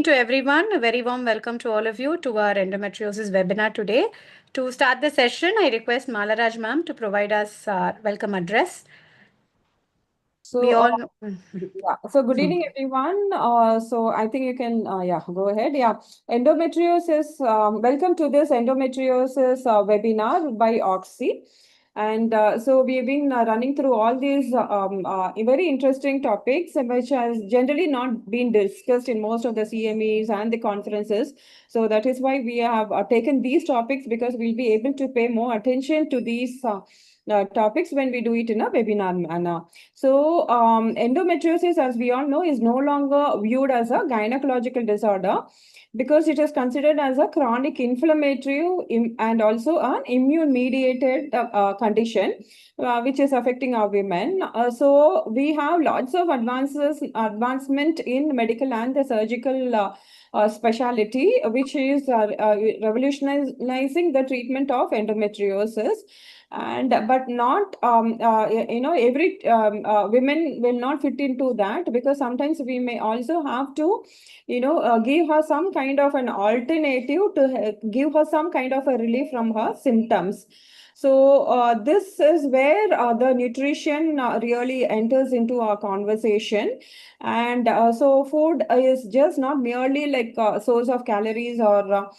to everyone. A very warm welcome to all of you to our endometriosis webinar today. To start the session, I request Malaraj ma'am to provide us welcome address. So, we all know. So good evening, everyone. So I think you can, go ahead. Endometriosis. Welcome to this endometriosis webinar by OGSSI. And so we've been running through all these very interesting topics, which has generally not been discussed in most of the CMEs and the conferences. So that is why we have taken these topics, because we'll be able to pay more attention to these topics when we do it in a webinar manner. So endometriosis, as we all know, is no longer viewed as a gynecological disorder, because it is considered as a chronic inflammatory and also an immune-mediated condition, which is affecting our women. So we have lots of advancement in medical and the surgical specialty, which is revolutionizing the treatment of endometriosis. But not every women will not fit into that, because sometimes we may also have to give her some kind of an alternative to give her some kind of a relief from her symptoms. So this is where the nutrition really enters into our conversation. And so food is just not merely like a source of calories or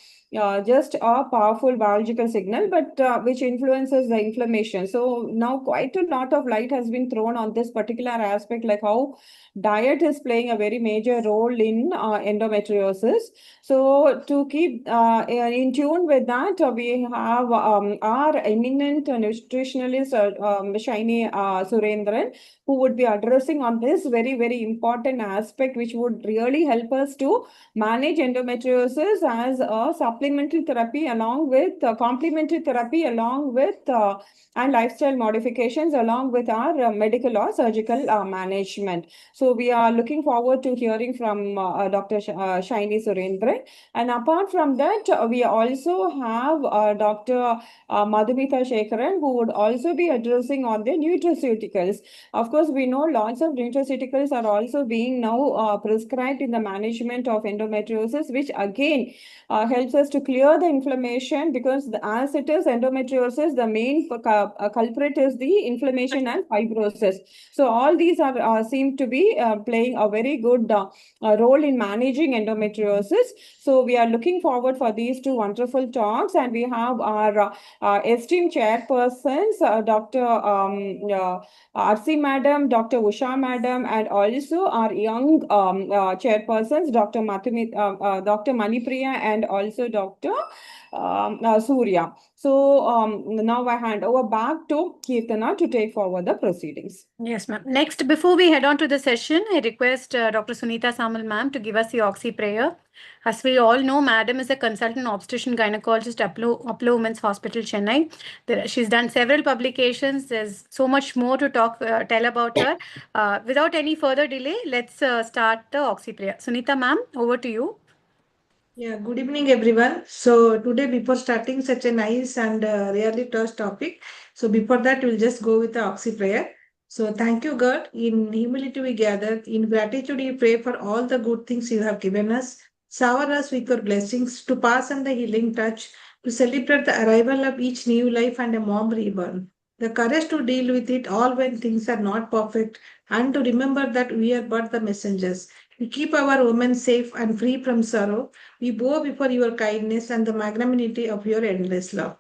just a powerful biological signal, but which influences the inflammation. So now quite a lot of light has been thrown on this particular aspect, like how diet is playing a very major role in endometriosis. So to keep in tune with that, we have our eminent nutritionalist, Shaini Surendran, who would be addressing on this very, very important aspect, which would really help us to manage endometriosis as a supplementary therapy along with complementary therapy, along with and lifestyle modifications, along with our medical or surgical management. So we are looking forward to hearing from Dr. Shaini Surendran. And apart from that, we also have Dr. Madhumita Shekharan, who would also be addressing on the nutraceuticals. Of course, we know lots of nutraceuticals are also being now prescribed in the management of endometriosis, which again helps us to clear the inflammation, because as it is endometriosis, the main culprit is the inflammation and fibrosis. So all these are seem to be playing a very good role in managing endometriosis. So we are looking forward for these two wonderful talks, and we have our esteemed chairpersons, Dr. RC Madam, Dr. Usha Madam, and also our young chairpersons, Dr. Dr. Manipriya, and also Dr. Surya. So now I hand over back to Kirtana to take forward the proceedings. Yes, ma'am. Next, before we head on to the session, I request Dr. Sunita Samal ma'am to give us the Oxy prayer. As we all know, Madam is a consultant obstetrician gynecologist at Apollo Women's Hospital, Chennai. She's done several publications. There's so much more to tell about her. Without any further delay, let's start the Oxy prayer. Sunita ma'am, over to you. Yeah, good evening, everyone. So today, before starting such a nice and really tough topic, so before that, we'll just go with the Oxy prayer. So thank you, God. In humility we gather. In gratitude we pray for all the good things you have given us. Shower us with your blessings to pass on the healing touch, to celebrate the arrival of each new life and a mom reborn. The courage to deal with it all when things are not perfect, and to remember that we are but the messengers. We keep our women safe and free from sorrow. We bow before your kindness and the magnanimity of your endless love.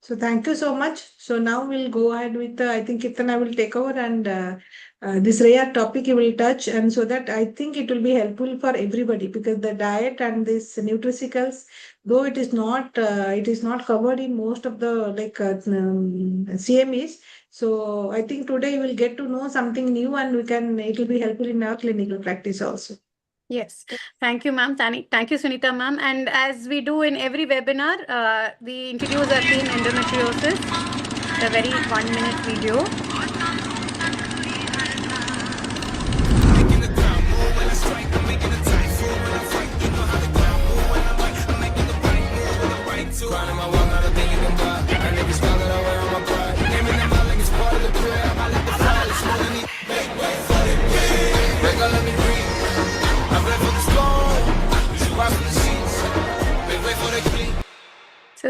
So thank you so much. So now we'll go ahead with, I think Kirtana will take over, and this rare topic you will touch, and so that I think it will be helpful for everybody, because the diet and this nutraceuticals, though it is not covered in most of the CMEs. So I think today you will get to know something new, and it will be helpful in our clinical practice also. Yes, thank you, ma'am. Thank you, Sunita, ma'am. And as we do in every webinar, we introduce our theme, endometriosis, a very 1-minute video.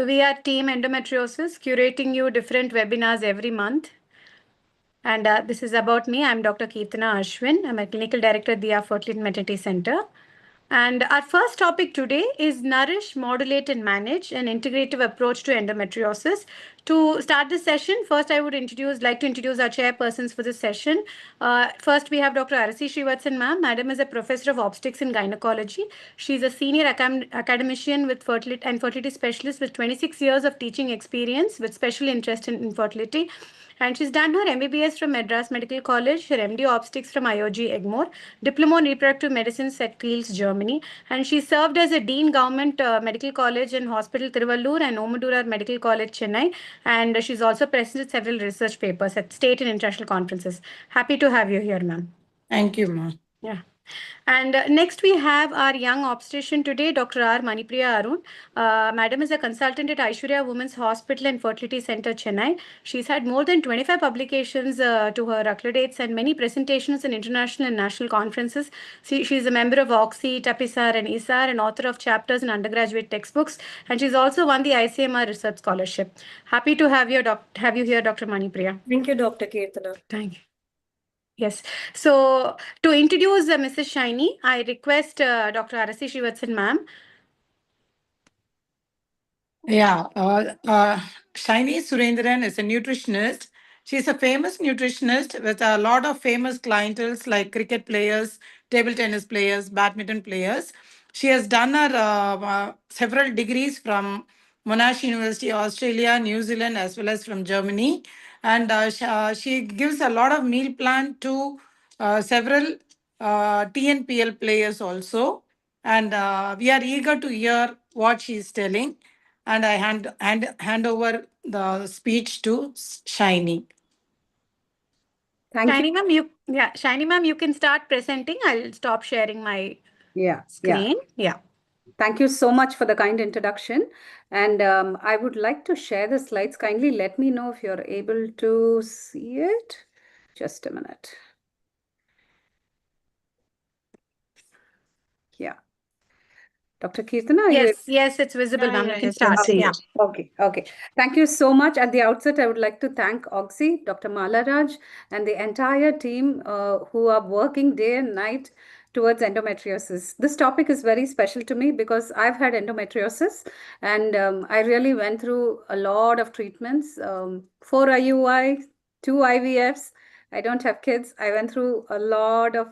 So we are Team Endometriosis, curating you different webinars every month. And this is about me. I'm Dr. Keertana Ashwin. I'm a clinical director at the Fertility and Maternity Center. And our first topic today is Nourish, Modulate and Manage, an integrative approach to endometriosis. To start this session, first I would like to introduce our chairpersons for this session. First, we have Dr. Arasi Srivatsan ma'am. Madam is a professor of obstetrics and gynecology. She's a senior academician with fertility specialist with 26 years of teaching experience with special interest in infertility. And she's done her MBBS from Madras Medical College, her MD Obstetrics from IOG Egmore, Diploma in Reproductive Medicine at Kiels, Germany. And she served as a Dean Government Medical College and Hospital Tiruvallur and Omadurar Medical College, Chennai. And she's also presented several research papers at state and international conferences. Happy to have you here, ma'am. Thank you, ma'am. Yeah. And next we have our young obstetrician today, Dr. R. Manipriya Arun. Madam is a consultant at Aishwarya Women's Hospital and Fertility Center, Chennai. She's had more than 25 publications to her accolades and many presentations in international and national conferences. She's a member of OGSSI, TAPISAR and ISAR and author of chapters in undergraduate textbooks. And she's also won the ICMR Research Scholarship. Happy to have you here, Dr. Manipriya. Thank you, Dr. Keertana. Thank you. Yes. So to introduce Mrs. Shiny, I request Dr. Arasi Srivatsan ma'am. Yeah, Shiny Surendran is a nutritionist. She's a famous nutritionist with a lot of famous clientels like cricket players, table tennis players, badminton players. She has done her several degrees from Monash University, Australia, New Zealand, as well as from Germany. And she gives a lot of meal plan to several TNPL players also. And we are eager to hear what she is telling. And I hand over the speech to Shiny. Thank you. Shiny ma'am, Shiny ma'am, you can start presenting. I'll stop sharing my screen. Yeah. Thank you so much for the kind introduction. And I would like to share the slides. Kindly let me know if you're able to see it. Just a minute. Yeah. Dr. Keertana, yes, it's visible, ma'am. You can start. Yeah. Okay. Thank you so much. At the outset, I would like to thank OGSSI, Dr. Malaraj, and the entire team who are working day and night towards endometriosis. This topic is very special to me because I've had endometriosis and I really went through a lot of treatments, 4 IUI, 2 IVFs. I don't have kids. I went through a lot of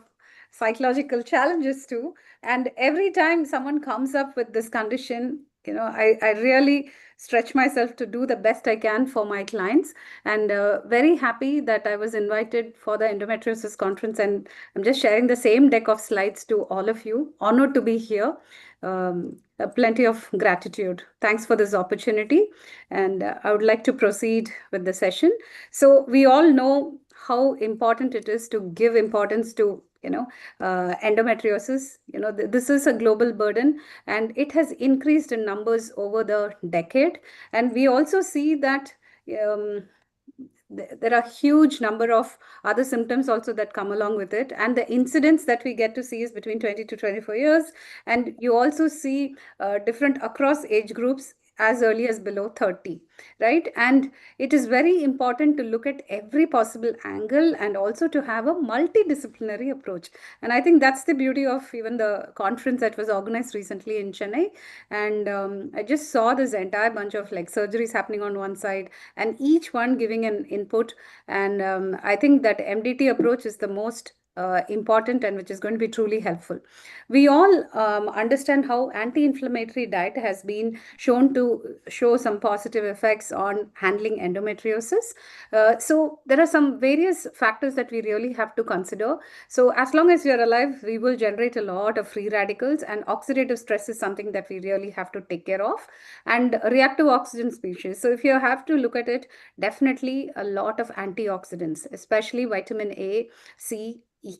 psychological challenges too. And every time someone comes up with this condition, I really stretch myself to do the best I can for my clients. And very happy that I was invited for the endometriosis conference. And I'm just sharing the same deck of slides to all of you. Honored to be here. Plenty of gratitude. Thanks for this opportunity. And I would like to proceed with the session. So we all know how important it is to give importance to endometriosis. This is a global burden and it has increased in numbers over the decade. And we also see that there are huge number of other symptoms also that come along with it. And the incidence that we get to see is between 20 to 24 years. And you also see different across age groups as early as below 30, right? And it is very important to look at every possible angle and also to have a multidisciplinary approach. And I think that's the beauty of even the conference that was organized recently in Chennai. And I just saw this entire bunch of surgeries happening on one side and each one giving an input. And I think that MDT approach is the most important and which is going to be truly helpful. We all understand how anti-inflammatory diet has been shown to show some positive effects on handling endometriosis. So there are some various factors that we really have to consider. So as long as you're alive, we will generate a lot of free radicals, and oxidative stress is something that we really have to take care of, and reactive oxygen species. So if you have to look at it, definitely a lot of antioxidants, especially vitamin A, C, E.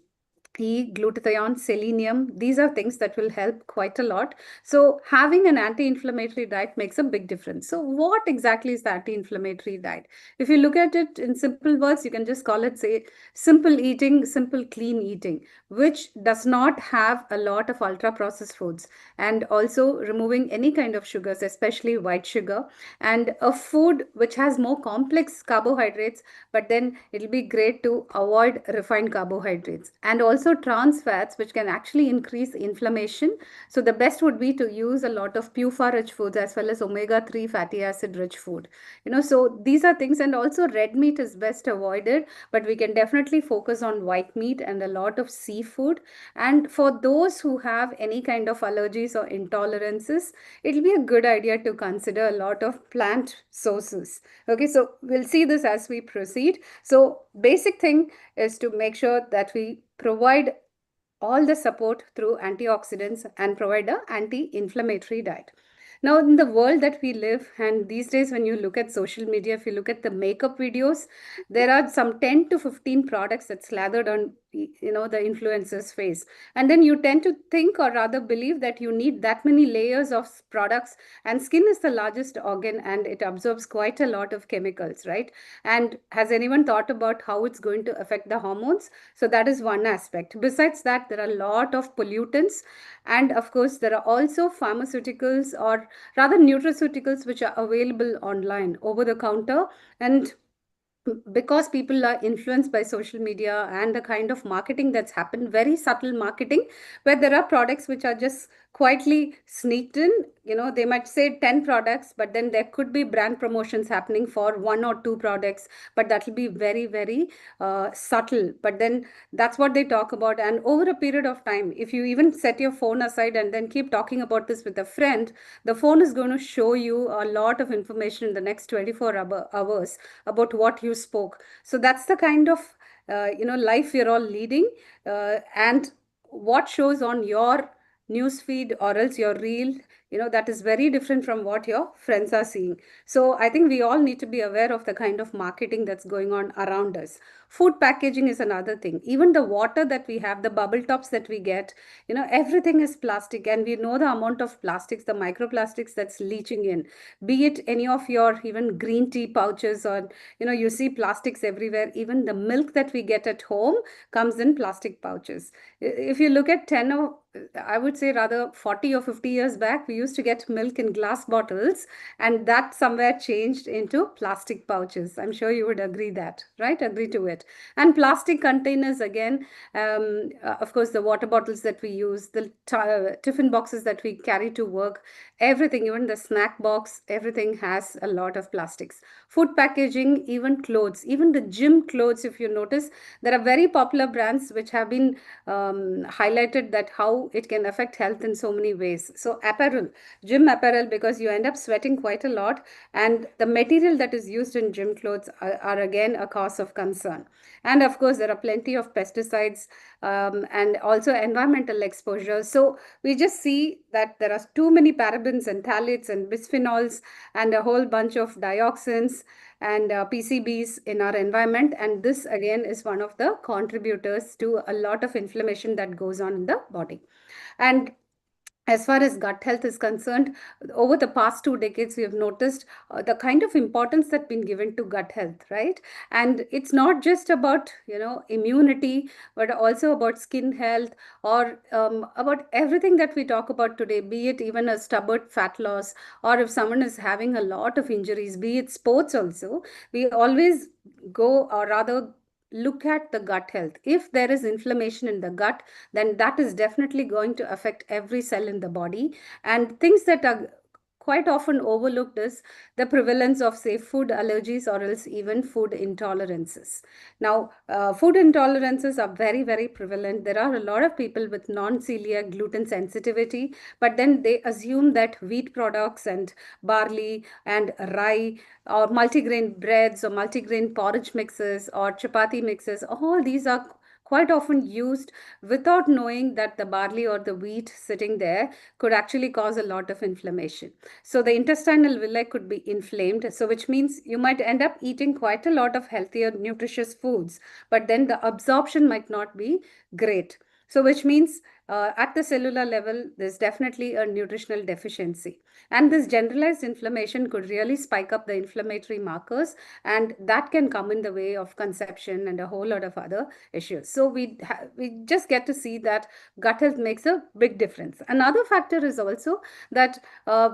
E, glutathione, selenium, these are things that will help quite a lot. So having an anti-inflammatory diet makes a big difference. So what exactly is the anti-inflammatory diet? If you look at it in simple words, you can just call it, say, simple eating, simple clean eating, which does not have a lot of ultra-processed foods, and also removing any kind of sugars, especially white sugar, and a food which has more complex carbohydrates, but then it'll be great to avoid refined carbohydrates, and also trans fats, which can actually increase inflammation. So the best would be to use a lot of PUFA rich foods as well as omega-3 fatty acid rich food. So these are things, and also red meat is best avoided, but we can definitely focus on white meat and a lot of seafood. And for those who have any kind of allergies or intolerances, it'll be a good idea to consider a lot of plant sources. Okay, so we'll see this as we proceed. So basic thing is to make sure that we provide all the support through antioxidants and provide an anti-inflammatory diet. Now, in the world that we live, and these days when you look at social media, if you look at the makeup videos, there are some 10 to 15 products that slathered on the influencer's face. And then you tend to think, or rather believe, that you need that many layers of products, and skin is the largest organ and it absorbs quite a lot of chemicals, right? And has anyone thought about how it's going to affect the hormones? So that is one aspect. Besides that, there are a lot of pollutants, and of course there are also pharmaceuticals, or rather nutraceuticals, which are available online over the counter. And because people are influenced by social media and the kind of marketing that's happened, very subtle marketing, where there are products which are just quietly sneaked in. They might say 10 products, but then there could be brand promotions happening for one or two products, but that will be very, very subtle. But then that's what they talk about. And over a period of time, if you even set your phone aside and then keep talking about this with a friend, the phone is going to show you a lot of information in the next 24 hours about what you spoke. So that's the kind of life we're all leading, and what shows on your news feed or else your reel, that is very different from what your friends are seeing. So I think we all need to be aware of the kind of marketing that's going on around us. Food packaging is another thing. Even the water that we have, the bubble tops that we get, everything is plastic, and we know the amount of plastics, the microplastics that's leaching in, be it any of your even green tea pouches, or you see plastics everywhere. Even the milk that we get at home comes in plastic pouches. If you look at 10, or I would say rather 40 or 50 years back, we used to get milk in glass bottles, and that somewhere changed into plastic pouches. I'm sure you would agree that, right? Agree to it. And plastic containers again, of course, the water bottles that we use, the tiffin boxes that we carry to work, everything, even the snack box, everything has a lot of plastics. Food packaging, even clothes, even the gym clothes, if you notice, there are very popular brands which have been highlighted that how it can affect health in so many ways. So apparel, gym apparel, because you end up sweating quite a lot, and the material that is used in gym clothes are again a cause of concern. And of course, there are plenty of pesticides, and also environmental exposure. So we just see that there are too many parabens and phthalates and bisphenols and a whole bunch of dioxins and PCBs in our environment. And this again is one of the contributors to a lot of inflammation that goes on in the body. And as far as gut health is concerned, over the past 2 decades, we have noticed the kind of importance that's been given to gut health, right? And it's not just about, immunity, but also about skin health, or about everything that we talk about today, be it even a stubborn fat loss, or if someone is having a lot of injuries, be it sports also, we always go, or rather look at the gut health. If there is inflammation in the gut, then that is definitely going to affect every cell in the body. And things that are quite often overlooked is the prevalence of, say, food allergies, or else even food intolerances. Now, food intolerances are very, very prevalent. There are a lot of people with non-celiac gluten sensitivity, but then they assume that wheat products and barley and rye, or multigrain breads, or multigrain porridge mixes, or chapati mixes, all these are quite often used without knowing that the barley or the wheat sitting there could actually cause a lot of inflammation. So the intestinal villi could be inflamed, so which means you might end up eating quite a lot of healthier, nutritious foods, but then the absorption might not be great. So which means at the cellular level, there's definitely a nutritional deficiency. And this generalized inflammation could really spike up the inflammatory markers, and that can come in the way of conception and a whole lot of other issues. So we just get to see that gut health makes a big difference. Another factor is also that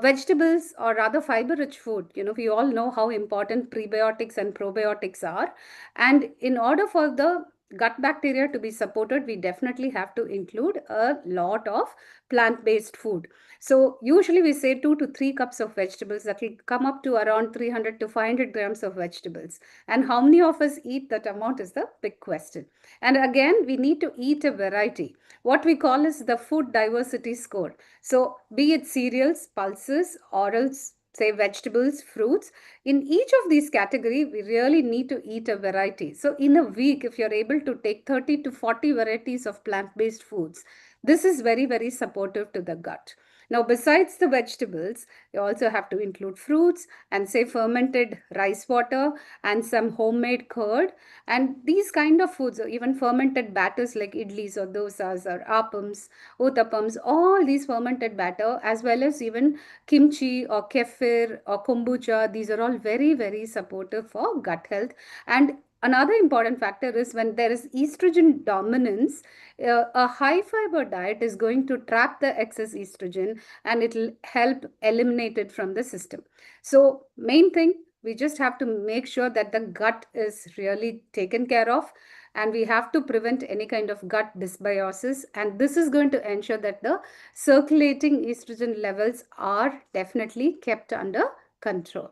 vegetables, or rather fiber-rich food, we all know how important prebiotics and probiotics are. And in order for the gut bacteria to be supported, we definitely have to include a lot of plant-based food. So usually we say 2 to 3 cups of vegetables. That will come up to around 300 to 500 grams of vegetables. And how many of us eat that amount is the big question. And again, we need to eat a variety. What we call is the food diversity score. So be it cereals, pulses, orals, say vegetables, fruits, in each of these categories, we really need to eat a variety. So in a week, if you're able to take 30 to 40 varieties of plant-based foods, this is very, very supportive to the gut. Now, besides the vegetables, you also have to include fruits and say fermented rice water and some homemade curd. And these kind of foods, or even fermented batters like idlis or dosas or appams, uttappams, all these fermented batter, as well as even kimchi or kefir or kombucha, these are all very, very supportive for gut health. And another important factor is when there is estrogen dominance, a high fiber diet is going to trap the excess estrogen and it will help eliminate it from the system. So main thing, we just have to make sure that the gut is really taken care of, and we have to prevent any kind of gut dysbiosis. And this is going to ensure that the circulating estrogen levels are definitely kept under control.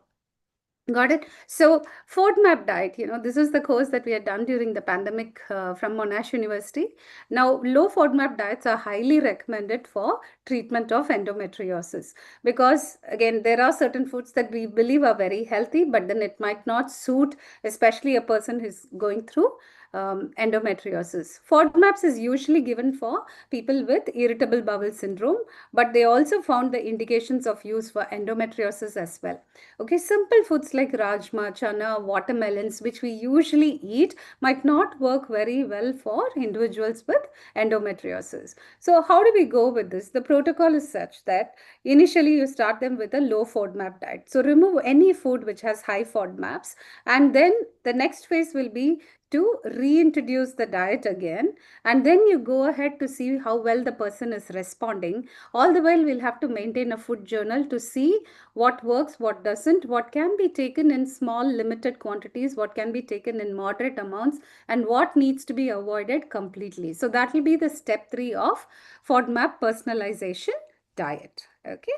Got it. So FODMAP diet, this is the course that we had done during the pandemic from Monash University. Now, low FODMAP diets are highly recommended for treatment of endometriosis, because again, there are certain foods that we believe are very healthy, but then it might not suit, especially a person who's going through endometriosis. FODMAPs is usually given for people with irritable bowel syndrome, but they also found the indications of use for endometriosis as well. Okay, simple foods like rajma, chana, watermelons, which we usually eat, might not work very well for individuals with endometriosis. So how do we go with this? The protocol is such that initially you start them with a low FODMAP diet. So remove any food which has high FODMAPs, and then the next phase will be to reintroduce the diet again, and then you go ahead to see how well the person is responding. All the while, we'll have to maintain a food journal to see what works, what doesn't, what can be taken in small limited quantities, what can be taken in moderate amounts, and what needs to be avoided completely. So that will be the step 3 of FODMAP personalization diet. Okay.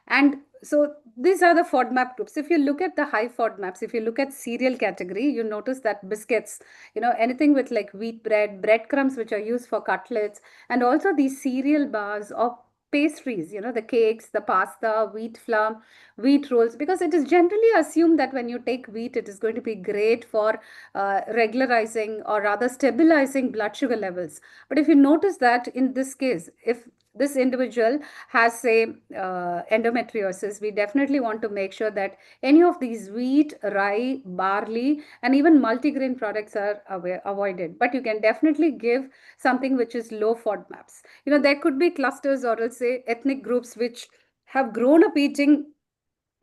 And so these are the FODMAP groups. If you look at the high FODMAPs, if you look at cereal category, you notice that biscuits, anything with like wheat bread, breadcrumbs, which are used for cutlets, and also these cereal bars or pastries, the cakes, the pasta, wheat flour, wheat rolls, because it is generally assumed that when you take wheat, it is going to be great for regularizing, or rather stabilizing blood sugar levels. But if you notice that in this case, if this individual has, say, endometriosis, we definitely want to make sure that any of these wheat, rye, barley, and even multigrain products are avoided. But you can definitely give something which is low FODMAPs. There could be clusters, or let's say ethnic groups, which have grown up eating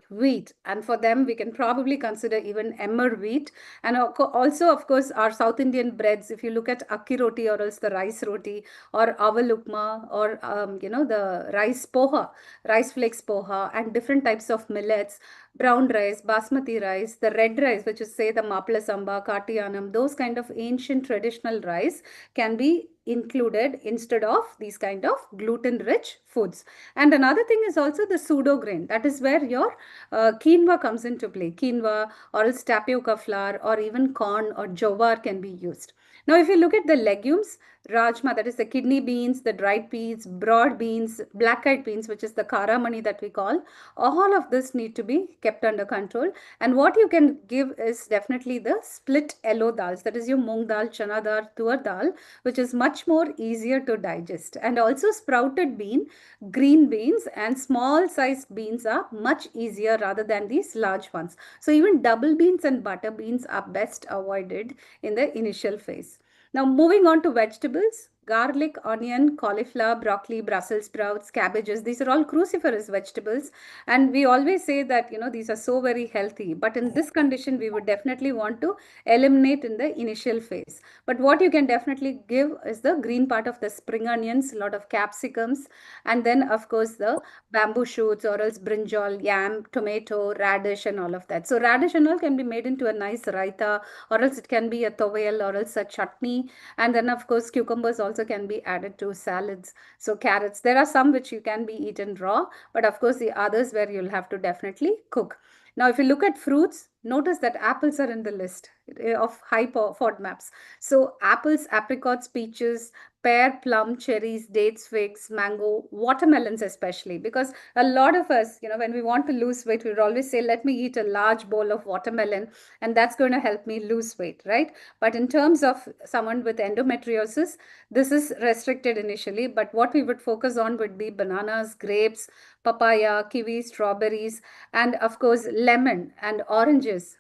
wheat, and for them we can probably consider even emmer wheat. And also, of course, our South Indian breads, if you look at akki roti, or else the rice roti, or aval upma, or the rice poha, rice flakes poha, and different types of millets, brown rice, basmati rice, the red rice, which is say the mapla samba, katiyanam, those kind of ancient traditional rice can be included instead of these kind of gluten-rich foods. And another thing is also the pseudo grain. That is where your quinoa comes into play. Quinoa, or else tapioca flour, or even corn or jowar can be used. Now, if you look at the legumes, rajma, that is the kidney beans, the dried peas, broad beans, black-eyed beans, which is the karamani that we call. All of this need to be kept under control. And what you can give is definitely the split yellow dals, that is your moong dal, chana dal, tur dal, which is much more easier to digest. And also sprouted bean, green beans and small sized beans are much easier rather than these large ones. So even double beans and butter beans are best avoided in the initial phase. Now moving on to vegetables, garlic, onion, cauliflower, broccoli, Brussels sprouts, cabbages, these are all cruciferous vegetables. And we always say that, these are so very healthy. But in this condition, we would definitely want to eliminate in the initial phase. But what you can definitely give is the green part of the spring onions, a lot of capsicums, and then of course the bamboo shoots or else brinjal, yam, tomato, radish and all of that. So radish and all can be made into a nice raita, or else it can be a tovel or else a chutney. And then of course cucumbers also can be added to salads. So carrots, there are some which you can be eaten raw, but of course the others where you'll have to definitely cook. Now, if you look at fruits, notice that apples are in the list of high FODMAPs. So apples, apricots, peaches, pear, plum, cherries, dates, figs, mango, watermelons especially, because a lot of us, when we want to lose weight, we would always say, let me eat a large bowl of watermelon and that's going to help me lose weight, right? But in terms of someone with endometriosis, this is restricted initially, but what we would focus on would be bananas, grapes, papaya, kiwi, strawberries, and of course lemon and oranges,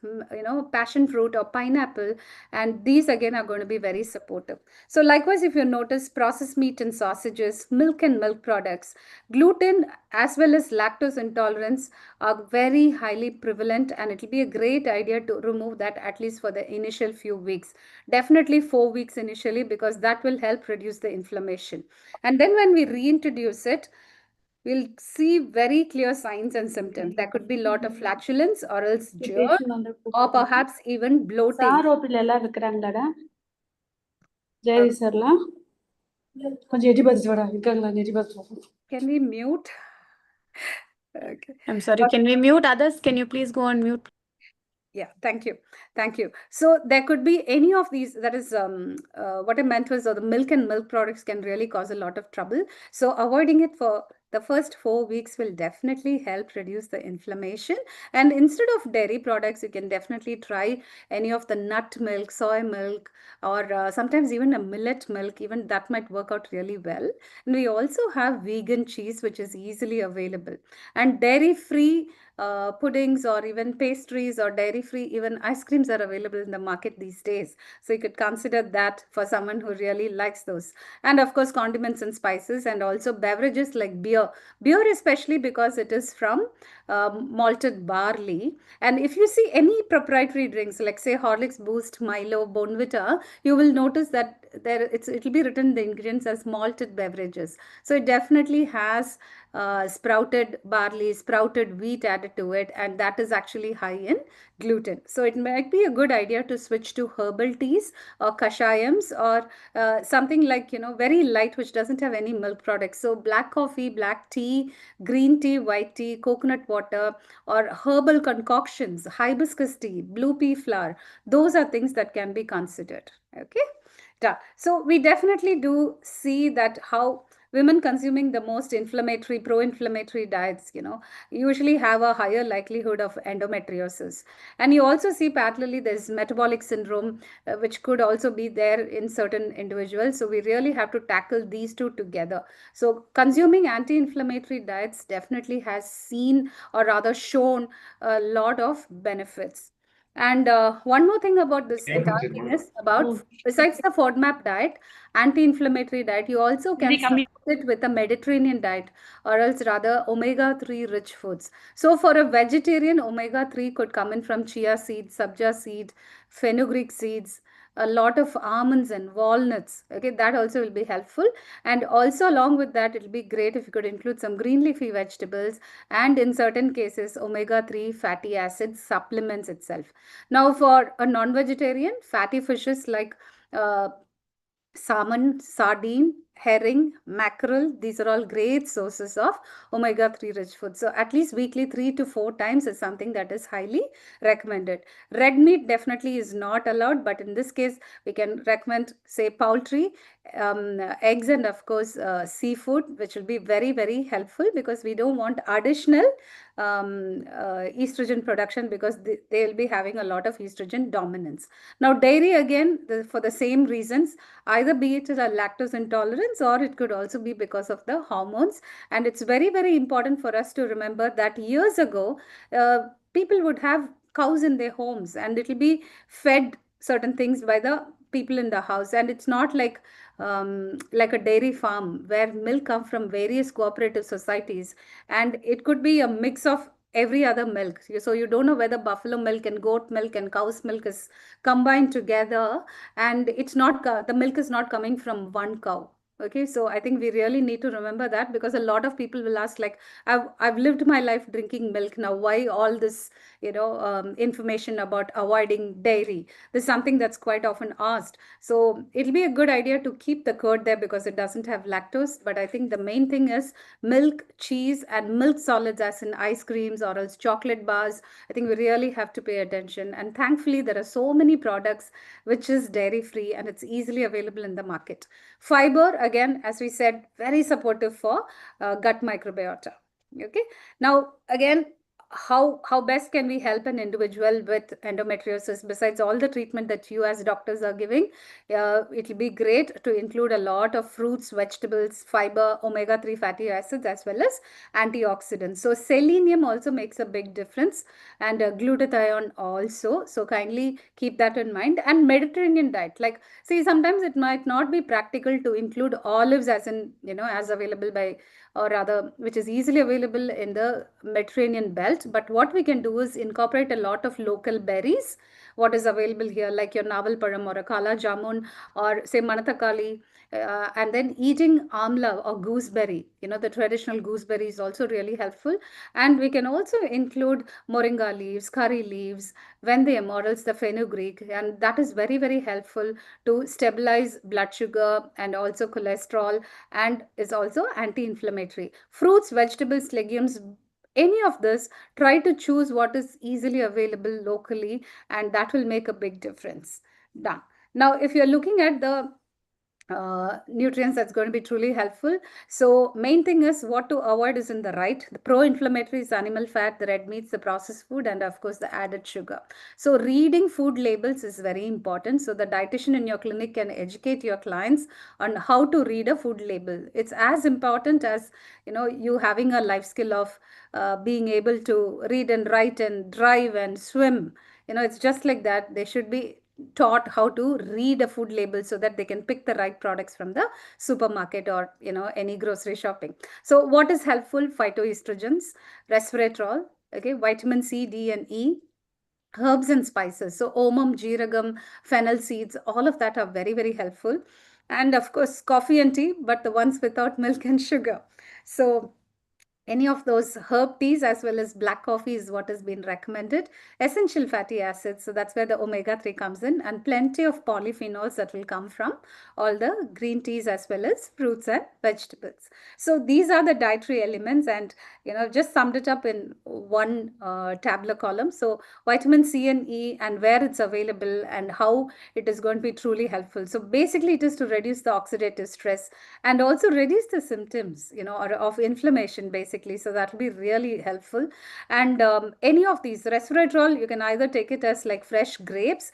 passion fruit or pineapple, and these again are going to be very supportive. So likewise, if you notice, processed meat and sausages, milk and milk products, gluten as well as lactose intolerance are very highly prevalent, and it will be a great idea to remove that at least for the initial few weeks, definitely 4 weeks initially, because that will help reduce the inflammation. And then when we reintroduce it, we'll see very clear signs and symptoms. There could be a lot of flatulence or else jerk or perhaps even bloating. Can we mute? Okay. I'm sorry, can we mute others? Can you please go on mute? Yeah, thank you. Thank you. So there could be any of these, that is what I meant was the milk and milk products can really cause a lot of trouble. So avoiding it for the first 4 weeks will definitely help reduce the inflammation. And instead of dairy products, you can definitely try any of the nut milk, soy milk, or sometimes even a millet milk. Even that might work out really well. And we also have vegan cheese, which is easily available. And dairy-free puddings or even pastries or dairy-free, even ice creams are available in the market these days. So you could consider that for someone who really likes those. And of course, condiments and spices, and also beverages like beer. Beer especially because it is from malted barley. And if you see any proprietary drinks, like say Horlicks, Boost, Milo, Bonvita, you will notice that it'll be written in the ingredients as malted beverages. So it definitely has sprouted barley, sprouted wheat added to it, and that is actually high in gluten. So it might be a good idea to switch to herbal teas or kashayams, or something like, very light, which doesn't have any milk products. So black coffee, black tea, green tea, white tea, coconut water, or herbal concoctions, hibiscus tea, blue pea flower. Those are things that can be considered. Okay. So we definitely do see that how women consuming the most inflammatory, pro-inflammatory diets, usually have a higher likelihood of endometriosis. And you also see parallelly there's metabolic syndrome, which could also be there in certain individuals. So we really have to tackle these two together. So consuming anti-inflammatory diets definitely has seen, or rather shown, a lot of benefits. And one more thing about this entire thing is about, besides the FODMAP diet, anti-inflammatory diet, you also can support it with a Mediterranean diet, or else rather omega-3 rich foods. So for a vegetarian, omega-3 could come in from chia seeds, sabja seed, fenugreek seeds, a lot of almonds and walnuts. Okay, that also will be helpful. And also along with that, it'll be great if you could include some green leafy vegetables, and in certain cases, omega-3 fatty acids supplements itself. Now, for a non-vegetarian, fatty fishes like salmon, sardine, herring, mackerel. These are all great sources of omega-3 rich food. So at least weekly 3 to 4 times is something that is highly recommended. Red meat definitely is not allowed, but in this case, we can recommend, say, poultry, eggs, and of course, seafood, which will be very, very helpful because we don't want additional estrogen production because they will be having a lot of estrogen dominance. Now, dairy, again, for the same reasons, either be it a lactose intolerance or it could also be because of the hormones. And it's very, very important for us to remember that years ago, people would have cows in their homes and it will be fed certain things by the people in the house, and it's not like a dairy farm where milk come from various cooperative societies, and it could be a mix of every other milk. So you don't know whether buffalo milk and goat milk and cow's milk is combined together, and it's not the milk is not coming from one cow. Okay, so I think we really need to remember that, because a lot of people will ask, like, I've lived my life drinking milk, now why all this, information about avoiding dairy? This is something that's quite often asked. So it'll be a good idea to keep the curd there because it doesn't have lactose. But I think the main thing is milk, cheese, and milk solids, as in ice creams or else chocolate bars. I think we really have to pay attention. And thankfully, there are so many products which is dairy free and it's easily available in the market. Fiber, again, as we said, very supportive for gut microbiota. Okay. Now, again, how best can we help an individual with endometriosis besides all the treatment that you as doctors are giving? It will be great to include a lot of fruits, vegetables, fiber, omega-3 fatty acids, as well as antioxidants. So selenium also makes a big difference, and glutathione also. So kindly keep that in mind. And Mediterranean diet, like, see, sometimes it might not be practical to include olives as in, as available by, or rather, which is easily available in the Mediterranean belt. But what we can do is incorporate a lot of local berries, what is available here, like your naval param or a kala jamun, or say manatakali, and then eating amla or gooseberry, the traditional gooseberry is also really helpful. And we can also include moringa leaves, curry leaves, Vendayam or else the fenugreek, and that is very, very helpful to stabilize blood sugar and also cholesterol, and is also anti-inflammatory. Fruits, vegetables, legumes, any of this, try to choose what is easily available locally, and that will make a big difference. Done. Now, if you're looking at the nutrients that's going to be truly helpful. So main thing is what to avoid is in the right. The pro-inflammatory is animal fat, the red meats, the processed food, and of course the added sugar. So reading food labels is very important. So the dietitian in your clinic can educate your clients on how to read a food label. It's as important as, you having a life skill of being able to read and write and drive and swim. It's just like that. They should be taught how to read a food label so that they can pick the right products from the supermarket or any grocery shopping. So what is helpful? Phytoestrogens, resveratrol, okay, vitamin C, D, and E, herbs and spices. So omum, jeeragam, fennel seeds, all of that are very, very helpful. And of course, coffee and tea, but the ones without milk and sugar. So any of those herb teas as well as black coffee is what has been recommended. Essential fatty acids, so that's where the omega-3 comes in, and plenty of polyphenols that will come from all the green teas as well as fruits and vegetables. So these are the dietary elements, and just summed it up in one tabular column. So vitamin C and E and where it's available and how it is going to be truly helpful. So basically it is to reduce the oxidative stress and also reduce the symptoms, or of inflammation basically. So that will be really helpful. And any of these, resveratrol, you can either take it as like fresh grapes,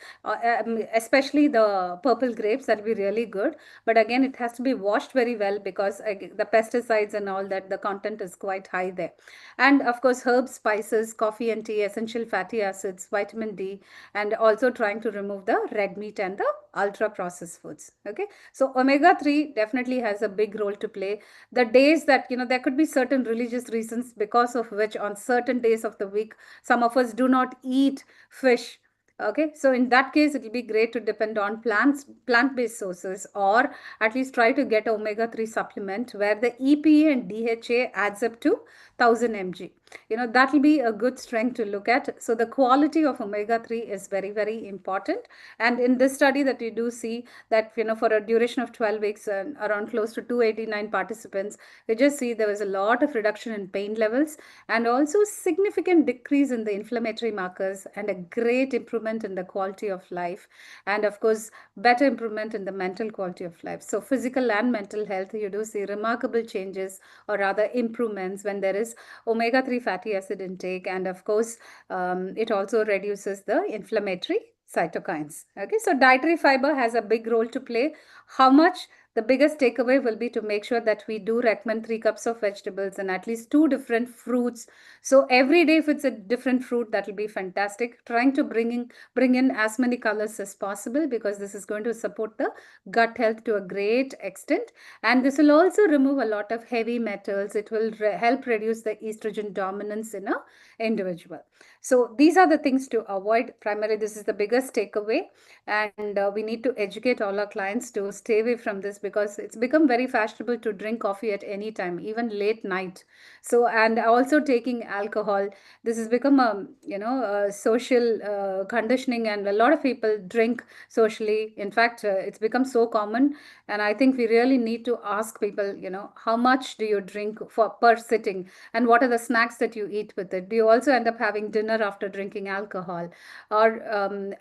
especially the purple grapes, that will be really good. But again, it has to be washed very well because the pesticides and all that, the content is quite high there. And of course, herbs, spices, coffee and tea, essential fatty acids, vitamin D, and also trying to remove the red meat and the ultra processed foods. Okay, so omega-3 definitely has a big role to play. The days that, there could be certain religious reasons because of which on certain days of the week, some of us do not eat fish. Okay, so in that case, it will be great to depend on plant-based sources, or at least try to get omega-3 supplement where the EPA and DHA adds up to 1000 mg. That will be a good strength to look at. So the quality of omega-3 is very, very important. And in this study that we do see that, for a duration of 12 weeks and around close to 289 participants, we just see there was a lot of reduction in pain levels and also significant decrease in the inflammatory markers and a great improvement in the quality of life. And of course, better improvement in the mental quality of life. So physical and mental health, you do see remarkable changes or rather improvements when there is omega-3 fatty acid intake. And of course, it also reduces the inflammatory cytokines. Okay, so dietary fiber has a big role to play. How much? The biggest takeaway will be to make sure that we do recommend 3 cups of vegetables and at least 2 different fruits. So every day, if it's a different fruit, that will be fantastic. Trying to bring in as many colors as possible, because this is going to support the gut health to a great extent. And this will also remove a lot of heavy metals. It will help reduce the estrogen dominance in a individual. So these are the things to avoid. Primarily, this is the biggest takeaway. And we need to educate all our clients to stay away from this, because it's become very fashionable to drink coffee at any time, even late night. So, and also taking alcohol, this has become a social conditioning, and a lot of people drink socially. In fact, it's become so common. And I think we really need to ask people, how much do you drink per sitting, and what are the snacks that you eat with it? Do you also end up having dinner after drinking alcohol, or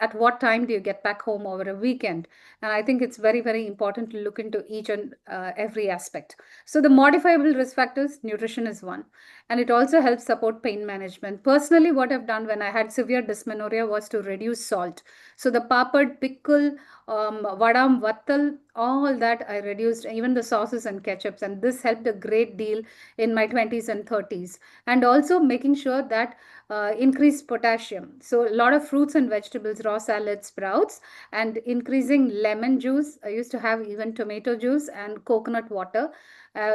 at what time do you get back home over a weekend? And I think it's very, very important to look into each and every aspect. So the modifiable risk factors, nutrition is one, and it also helps support pain management. Personally, what I've done when I had severe dysmenorrhea was to reduce salt. So the papad, pickle, vadam, vattal, all that I reduced, even the sauces and ketchups, and this helped a great deal in my 20s and 30s. And also making sure that increased potassium. So a lot of fruits and vegetables, raw salad, sprouts, and increasing lemon juice. I used to have even tomato juice and coconut water.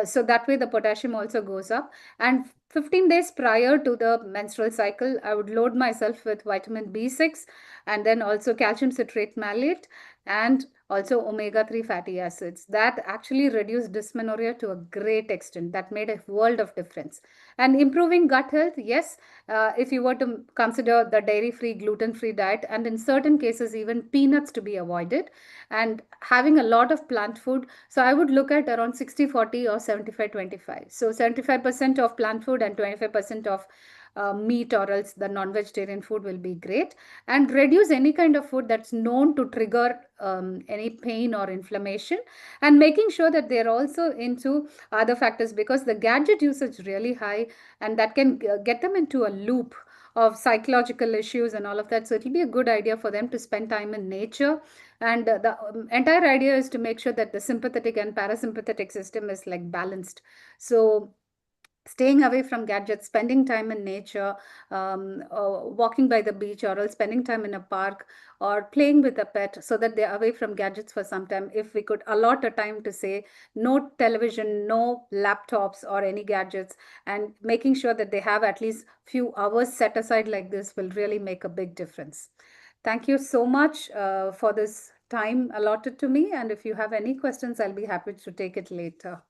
So that way the potassium also goes up. And 15 days prior to the menstrual cycle, I would load myself with vitamin B6 and then also calcium citrate malate and also omega-3 fatty acids. That actually reduced dysmenorrhea to a great extent. That made a world of difference. And improving gut health, yes, if you were to consider the dairy-free, gluten-free diet, and in certain cases, even peanuts to be avoided, and having a lot of plant food. So I would look at around 60-40 or 75-25. So 75% of plant food and 25% of meat or else the non-vegetarian food will be great. And reduce any kind of food that's known to trigger any pain or inflammation, and making sure that they're also into other factors, because the gadget usage is really high, and that can get them into a loop of psychological issues and all of that. So it'll be a good idea for them to spend time in nature. And the entire idea is to make sure that the sympathetic and parasympathetic system is like balanced. So staying away from gadgets, spending time in nature, walking by the beach, or else spending time in a park, or playing with a pet, so that they're away from gadgets for some time. If we could allot a time to say no television, no laptops or any gadgets, and making sure that they have at least few hours set aside like this will really make a big difference. Thank you so much for this time allotted to me. And if you have any questions, I'll be happy to take it later.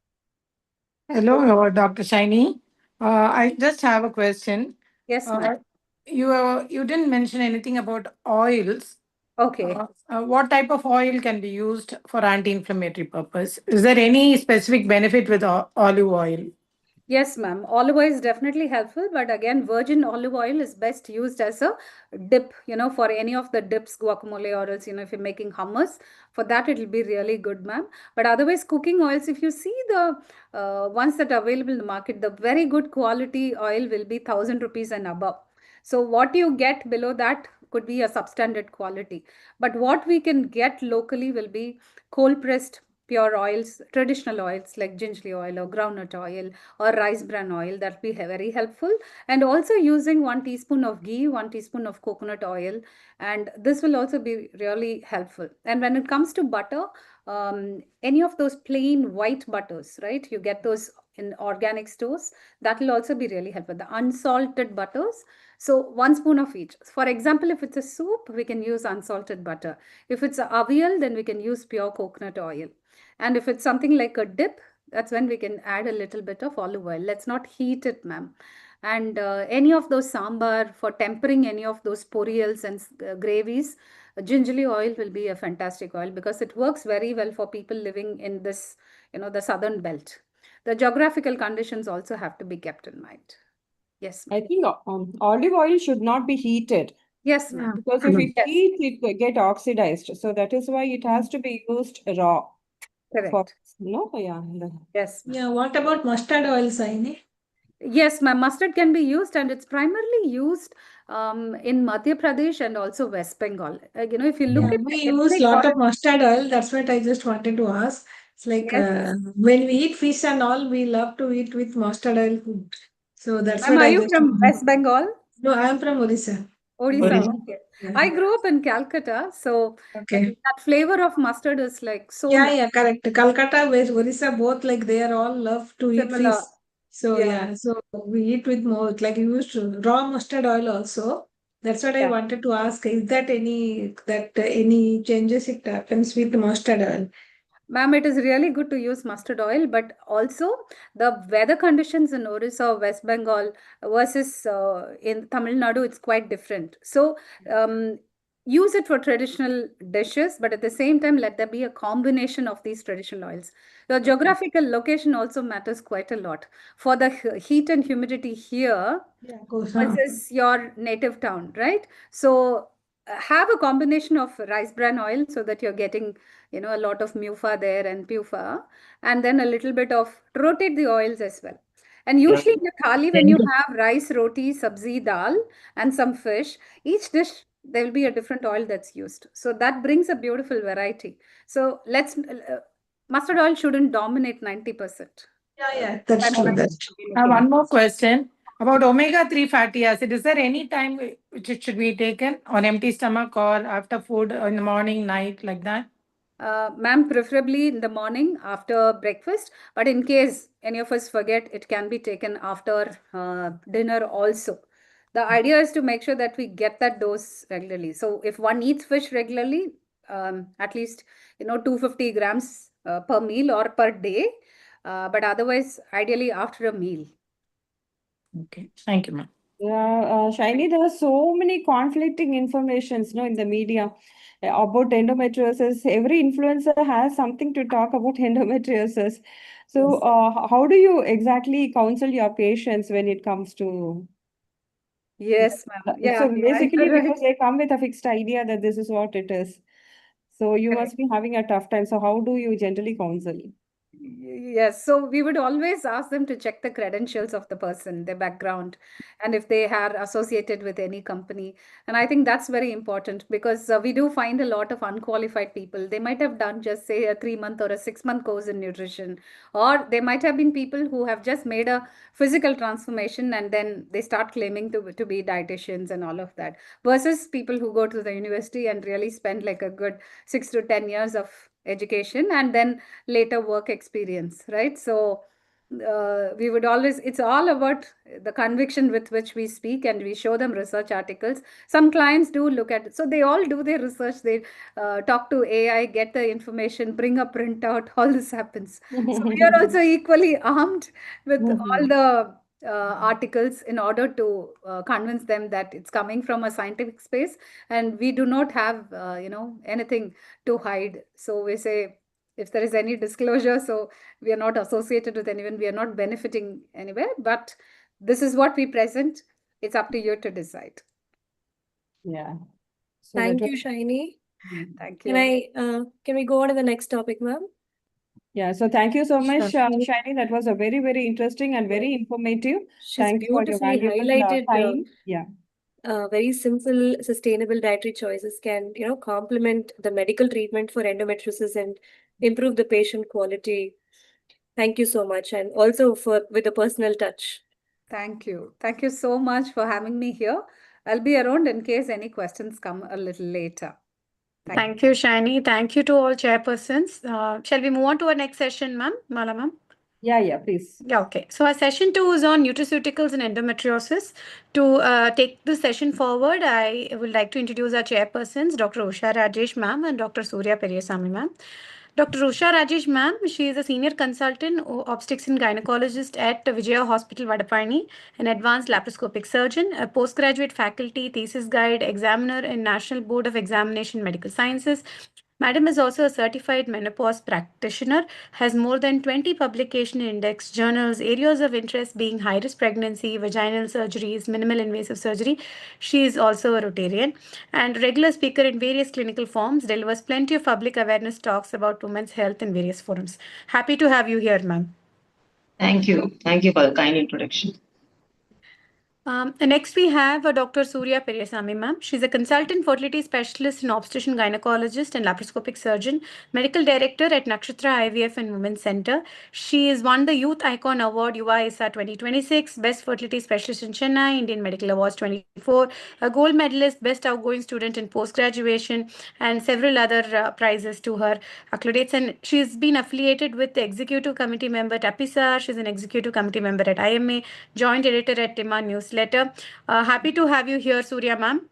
Hello, Dr. Shiny. I just have a question. Yes, ma'am. You didn't mention anything about oils. Okay. What type of oil can be used for anti-inflammatory purpose? Is there any specific benefit with olive oil? Yes, ma'am. Olive oil is definitely helpful, but again, virgin olive oil is best used as a dip, for any of the dips, guacamole, or else, if you're making hummus, for that it will be really good, ma'am. But otherwise, cooking oils, if you see the ones that are available in the market, the very good quality oil will be 1,000 rupees and above. So what you get below that could be a substandard quality. But what we can get locally will be cold pressed pure oils, traditional oils like gingerly oil or groundnut oil or rice bran oil. That will be very helpful. And also using 1 teaspoon of ghee, 1 teaspoon of coconut oil. And this will also be really helpful. And when it comes to butter, any of those plain white butters, right? You get those in organic stores. That will also be really helpful. The unsalted butters. So 1 spoon of each. For example, if it's a soup, we can use unsalted butter. If it's a avial, then we can use pure coconut oil. And if it's something like a dip, that's when we can add a little bit of olive oil. Let's not heat it, ma'am. And any of those sambar for tempering any of those poriyals and gravies, gingerly oil will be a fantastic oil because it works very well for people living in this, the southern belt. The geographical conditions also have to be kept in mind. Yes, I ma'am. think olive oil should not be heated Yes, ma'am. because if you Yes, heat, it will get oxidized. So that is why it has to be used raw. For, correct. yeah. Yes, ma'am. Yeah, what about mustard oil, Saini? Yes, ma'am. Mustard can be used, and it's primarily used in Madhya Pradesh and also West Bengal. If you look Yeah, at we the use ethnic lot of origin, mustard oil. That's what I just wanted to ask. It's like yes, when we eat fish and all, we love to eat with mustard oil food. So that's ma'am, what are I you just from wanted. West Bengal? No, I am from Odisha. Odisha, Odisha. okay. Yeah. I grew up in Calcutta, so Okay. that flavor of mustard is like so Yeah, yeah, correct. Calcutta, West Odisha, both like they are all love to eat fish. similar. So Yeah, yeah, so we eat with more like we used to raw mustard oil also. That's what I yeah. wanted to ask. Is that any changes it happens with mustard oil? Ma'am, it is really good to use mustard oil, but also the weather conditions in Orissa, West Bengal versus in Tamil Nadu, it's quite different. So use it for traditional dishes, but at the same time, let there be a combination of these traditional oils. The geographical location also matters quite a lot. For the heat and humidity here Yeah, of course. versus your native town, right? So have a combination of rice bran oil so that you're getting a lot of mufa there and pufa, and then a little bit of rotate the oils as well. And usually in the thali, when you have rice, roti, sabzi, dal, and some fish, each dish there will be a different oil that's used. So that brings a beautiful variety. So mustard oil shouldn't dominate 90%. Yeah, yeah, that's I'm true. trying That's to be I have looking. one more question about omega-3 fatty acid. Is there any time which it should be taken on empty stomach or after food or in the morning, night, like that? Ma'am, preferably in the morning after breakfast, but in case any of us forget, it can be taken after dinner also. The idea is to make sure that we get that dose regularly. So if one eats fish regularly, at least 250 grams per meal or per day, but otherwise, ideally after a meal. Okay, thank you, ma'am. Yeah, Shaini, there are so many conflicting informations, in the media about endometriosis. Every influencer has something to talk about endometriosis. So, how do you exactly counsel your patients when it comes to? Yes, ma'am. So Yeah, basically, you're because right. they come with a fixed idea that this is what it is. So you Correct. must be having a tough time. So how do you generally counsel? Yes, so we would always ask them to check the credentials of the person, their background, and if they are associated with any company. And I think that's very important because we do find a lot of unqualified people. They might have done just say a 3-month or a 6-month course in nutrition, or they might have been people who have just made a physical transformation and then they start claiming to be dietitians and all of that, versus people who go to the university and really spend like a good 6 to 10 years of education and then later work experience, right? So we would always, it's all about the conviction with which we speak and we show them research articles. Some clients do look at it. So they all do their research. They talk to AI, get the information, bring a printout, all this happens. So we are also equally armed with all the articles in order to convince them that it's coming from a scientific space and we do not have, anything to hide. So we say, if there is any disclosure, so we are not associated with anyone, we are not benefiting anywhere, but this is what we present. It's up to you to decide. Yeah. So Thank you, Shaini. Thank Can you. can we go on to the next topic, ma'am? Yeah, so thank you so much, Sure. Shaini. That was a very, very interesting and very informative. She's Thanks for your beautifully valuable highlighted time. Yeah. very simple, sustainable dietary choices can, complement the medical treatment for endometriosis and improve the patient quality. Thank you so much, and also with a personal touch. Thank you. Thank you so much for having me here. I'll be around in case any questions come a little later. Thank you, Shani. Thank you to all chairpersons. Shall we move on to our next session, ma'am? Mala, ma'am? Yeah, please. Yeah, okay. So our session 2 is on nutraceuticals and endometriosis. To take the session forward, I would like to introduce our chairpersons, Dr. Usha Rajesh ma'am and Dr. Surya Periyasamy ma'am. Dr. Usha Rajesh ma'am, she is a senior consultant obstetrics and gynecologist at Vijaya Hospital, Vadapani, an advanced laparoscopic surgeon, a postgraduate faculty, thesis guide, examiner in National Board of Examination Medical Sciences. Madam is also a certified menopause practitioner, has more than 20 publication index journals, areas of interest being high-risk pregnancy, vaginal surgeries, minimal invasive surgery. She is also a Rotarian and regular speaker in various clinical forums, delivers plenty of public awareness talks about women's health in various forums. Happy to have you here, ma'am. Thank you. Thank you for the kind introduction. Next, we have Dr. Surya Peresami, ma'am. She's a consultant fertility specialist and obstetrician gynecologist and laparoscopic surgeon, medical director at Nakshatra IVF and Women's Center. She has won the Youth Icon Award UISA 2026, Best Fertility Specialist in Chennai, Indian Medical Awards 24, a gold medalist, Best Outgoing Student in Post-Graduation, and several other prizes to her accolades. And she's been affiliated with the Executive Committee member at APISA. She's an Executive Committee member at IMA, Joint Editor at Tima Newsletter. Happy to have you here, Surya ma'am.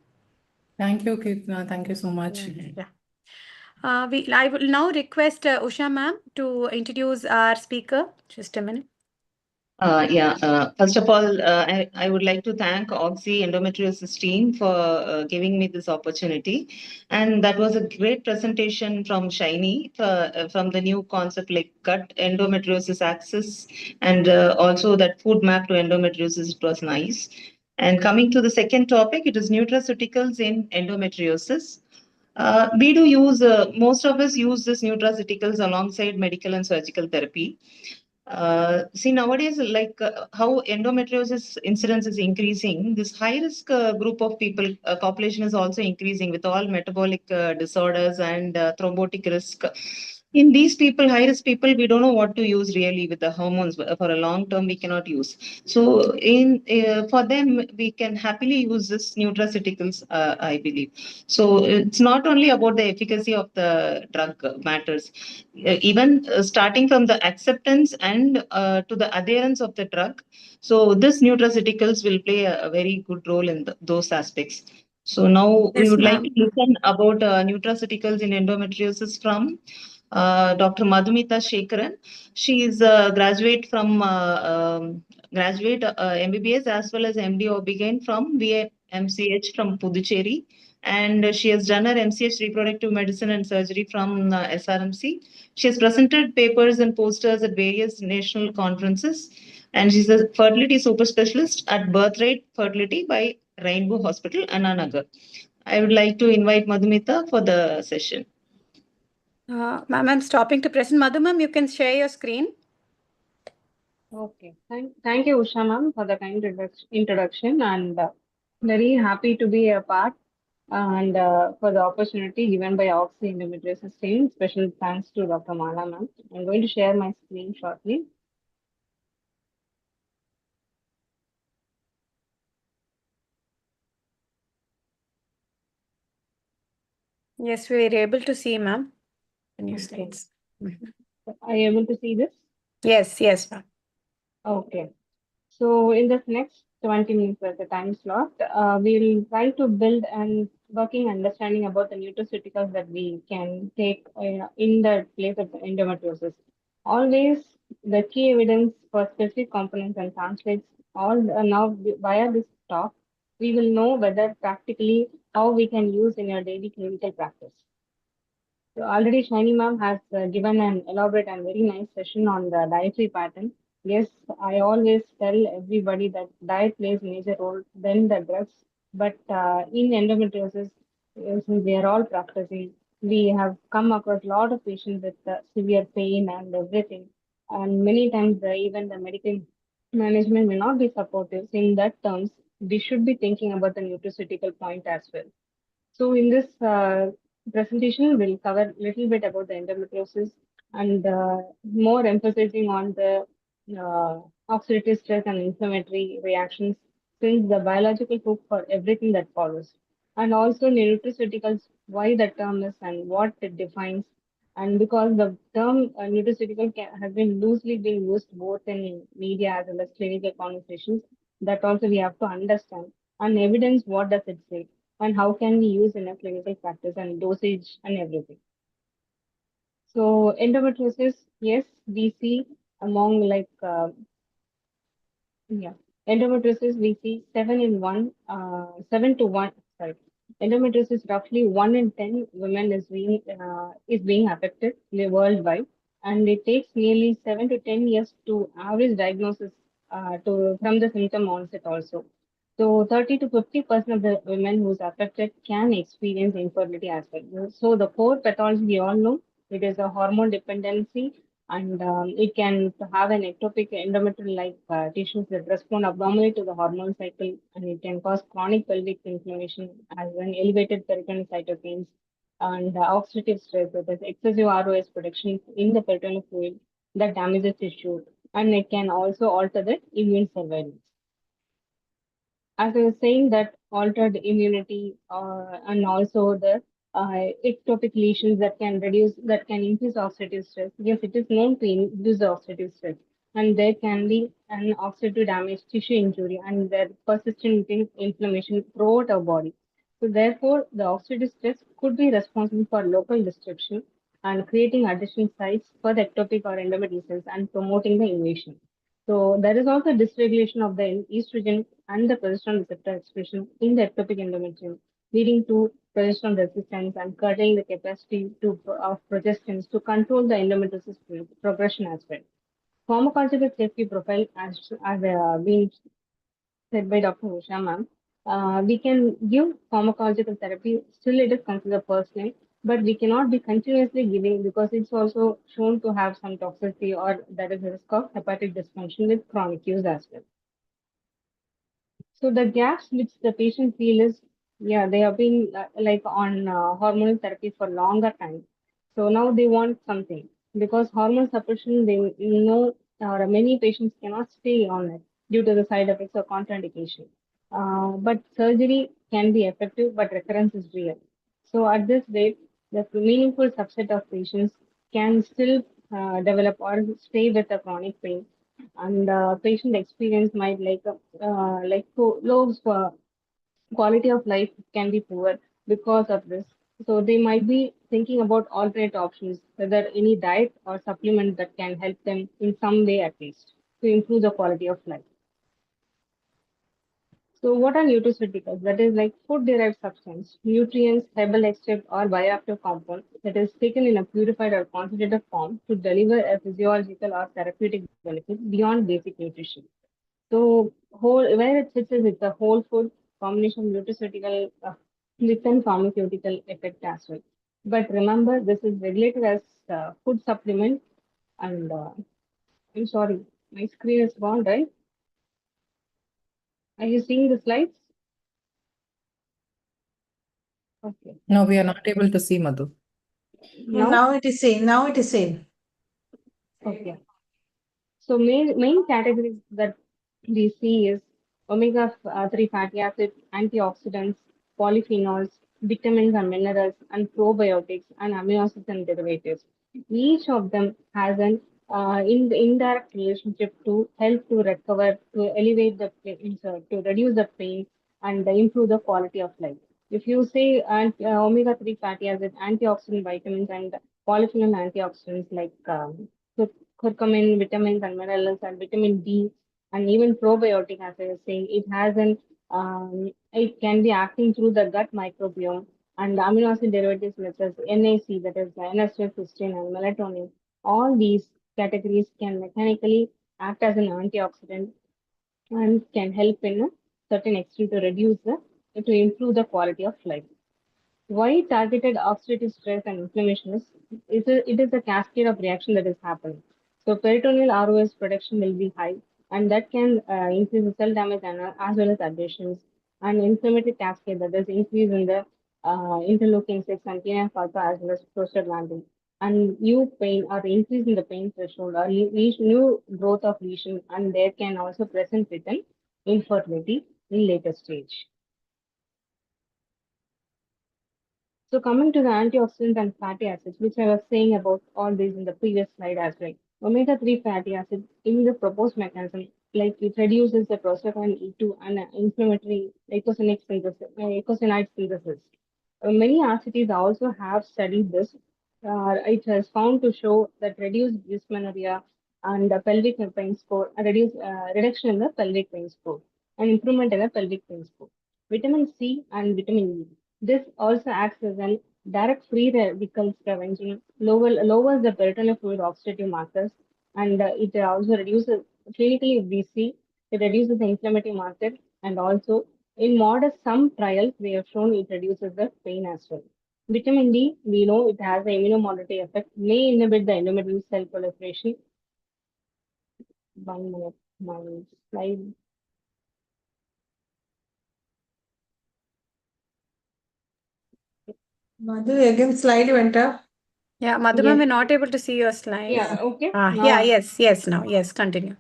Thank you, Kirtana. Thank you so much. Yeah. I will now request Usha ma'am to introduce our speaker. Just a minute. First of all, I would like to thank OGSSI Endometriosis team for giving me this opportunity. And that was a great presentation from Shiny from the new concept like gut endometriosis axis and also that food map to endometriosis. It was nice. And coming to the second topic, it is nutraceuticals in endometriosis. We do use, most of us use this nutraceuticals alongside medical and surgical therapy. See, nowadays, like how endometriosis incidence is increasing, this high risk group of people, population is also increasing with all metabolic disorders and thrombotic risk. In these people, high risk people, we don't know what to use really with the hormones for a long term. We cannot use. So, for them, we can happily use this nutraceuticals, I believe. So, it's not only about the efficacy of the drug matters. Even starting from the acceptance and to the adherence of the drug. So this nutraceuticals will play a very good role in those aspects. So now we Yes, would like ma'am. to listen about nutraceuticals in endometriosis from Dr. Madhumita Shekaran. She is a graduate from graduate MBBS as well as MD OB-GYN from VMCH from Puducherry. And she has done her MCH reproductive medicine and surgery from SRMC. She has presented papers and posters at various national conferences. And she's a fertility super specialist at Birthright Fertility by Rainbow Hospital, Anna Nagar. I would like to invite Madhumita for the session. Ma'am, I'm stopping to present. Madhu ma'am, you can share your screen. Okay, thank you, Usha ma'am, for the kind introduction, and very happy to be a part and for the opportunity given by OGSSI Endometriosis team. Special thanks to Dr. Mala ma'am. I'm going to share my screen shortly. Yes, we are able to see, ma'am. The new slides. Are you able to see this? Yes, ma'am. Okay. So in this next 20 minutes as a time slot, we'll try to build an working understanding about the nutraceuticals that we can take in the place of endometriosis. Always the key evidence for specific components and translates all now via this talk, we will know whether practically how we can use in your daily clinical practice. So already Shiny ma'am has given an elaborate and very nice session on the dietary pattern. Yes, I always tell everybody that diet plays a major role than the drugs. But in endometriosis, since we are all practicing, we have come across a lot of patients with severe pain and everything. And many times even the medical management may not be supportive. So in that terms, we should be thinking about the nutraceutical point as well. So in this presentation, we'll cover a little bit about the endometriosis and more emphasizing on the oxidative stress and inflammatory reactions since the biological hook for everything that follows. And also nutraceuticals, why the term is and what it defines. And because the term nutraceutical has been loosely being used both in media as well as clinical conversations, that also we have to understand. And evidence, what does it say? And how can we use in a clinical practice and dosage and everything. So endometriosis, yes, we see among yeah. Endometriosis, we see 7 to 1, sorry. Endometriosis, roughly 1 in 10 women is being affected worldwide. And it takes nearly 7 to 10 years to average diagnosis from the symptom onset also. So 30 to 50% of the women who's affected can experience infertility as well. So the core pathology we all know, it is a hormone dependency, and it can have an ectopic endometrial-like tissues that respond abnormally to the hormone cycle, and it can cause chronic pelvic inflammation as an elevated peritoneal cytokines and oxidative stress, that is excessive ROS production in the peritoneal fluid that damages tissue, and it can also alter the immune surveillance. As I was saying, that altered immunity and also the ectopic lesions that can increase oxidative stress. Yes, it is known to induce the oxidative stress, and there can be an oxidative damage, tissue injury, and the persistent inflammation throughout our body. So therefore, the oxidative stress could be responsible for local destruction and creating additional sites for the ectopic or endometrial cells and promoting the invasion. So there is also dysregulation of the estrogen and the progesterone receptor expression in the ectopic endometrium, leading to progesterone resistance and curtailing the capacity of progestins to control the endometriosis progression as well. Pharmacological safety profile, as been said by Dr. Usha ma'am, we can give pharmacological therapy, still it is considered personal, but we cannot be continuously giving because it's also shown to have some toxicity or there is a risk of hepatic dysfunction with chronic use as well. So the gaps which the patient feel is, yeah, they have been on hormonal therapy for longer time. So now they want something because hormone suppression, they know, or many patients cannot stay on it due to the side effects or contraindication. But surgery can be effective, but recurrence is real. So at this rate, the meaningful subset of patients can still develop or stay with the chronic pain, and patient experience might low quality of life can be poor because of this. So they might be thinking about alternate options, whether any diet or supplement that can help them in some way at least to improve the quality of life. So what are nutraceuticals? That is like food-derived substance, nutrients, herbal extract, or bioactive compound that is taken in a purified or concentrated form to deliver a physiological or therapeutic benefit beyond basic nutrition. So where it sits is it's a whole food combination nutraceutical with an pharmaceutical effect as well. But remember, this is regulated as food supplement, and I'm sorry, my screen is gone, right? Are you seeing the slides? Okay. No, we are not able to see Madhu. Now it is same. Now it is same. Okay. So main categories that we see is omega-3 fatty acids, antioxidants, polyphenols, vitamins and minerals, and probiotics and amino acids and derivatives. Each of them has an indirect relationship to help to recover, to elevate the pain, to reduce the pain, and improve the quality of life. If you say omega-3 fatty acids, antioxidant vitamins, and polyphenol antioxidants like curcumin, vitamins and minerals, and vitamin D, and even probiotic, as I was saying, it can be acting through the gut microbiome, and the amino acid derivatives such as NAC, that is N-acetyl cysteine and melatonin. All these categories can mechanically act as an antioxidant and can help in a certain extent to improve the quality of life. Why targeted oxidative stress and inflammation it is a cascade of reaction that is happening. So peritoneal ROS production will be high, and that can increase the cell damage and as well as adhesions. And inflammatory cascade, that is increase in the interleukin 6 and TNF alpha as well as prostaglandin. And new pain or increase in the pain threshold or new growth of lesion, and there can also present with an infertility in later stage. So coming to the antioxidants and fatty acids, which I was saying about all these in the previous slide as well. Omega-3 fatty acids in the proposed mechanism, like it reduces the prostaglandin E2 and inflammatory eicosanoid synthesis. Many RCTs also have studied this it has found to show that reduced dysmenorrhea and the pelvic pain score, reduction in the pelvic pain score, and improvement in the pelvic pain score. Vitamin C and vitamin E. This also acts as an direct free radical scavenging, lowers the peritoneal fluid oxidative markers, and it also reduces, clinically if we see, it reduces the inflammatory marker, and also in modest some trials they have shown it reduces the pain as well. Vitamin D, we know it has an immunomodulatory effect, may inhibit the endometrial cell proliferation. 1 minute, my slide. Madhu, again slide went up. Yeah, Madhu, Yes. we're not able to see your slide. Yeah, okay. Yeah, yes, now, yes, continue.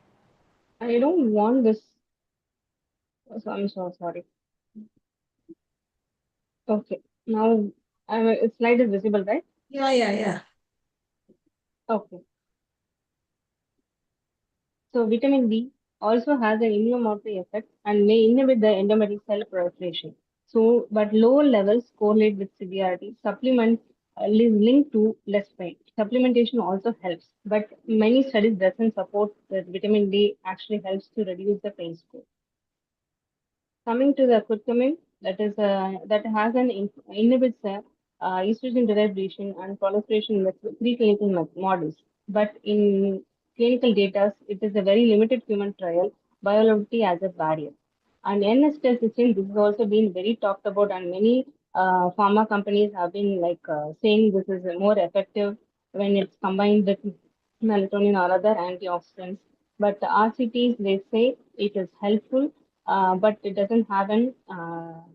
I don't want this. So I'm so sorry. Okay, now slide is visible, right? Yeah. Okay. So vitamin D also has an immunomodulatory effect and may inhibit the endometrial cell proliferation. So, but lower levels correlate with severity. Supplement is linked to less pain. Supplementation also helps, but many studies doesn't support that vitamin D actually helps to reduce the pain score. Coming to the curcumin, that has an inhibits estrogen-derived bleaching and proliferation in the preclinical models. But in clinical data, it is a very limited human trial, biology as a barrier. And N-acetylcysteine, this has also been very talked about, and many pharma companies have been saying this is more effective when it's combined with melatonin or other antioxidants. But the RCTs, they say it is helpful, but it doesn't have an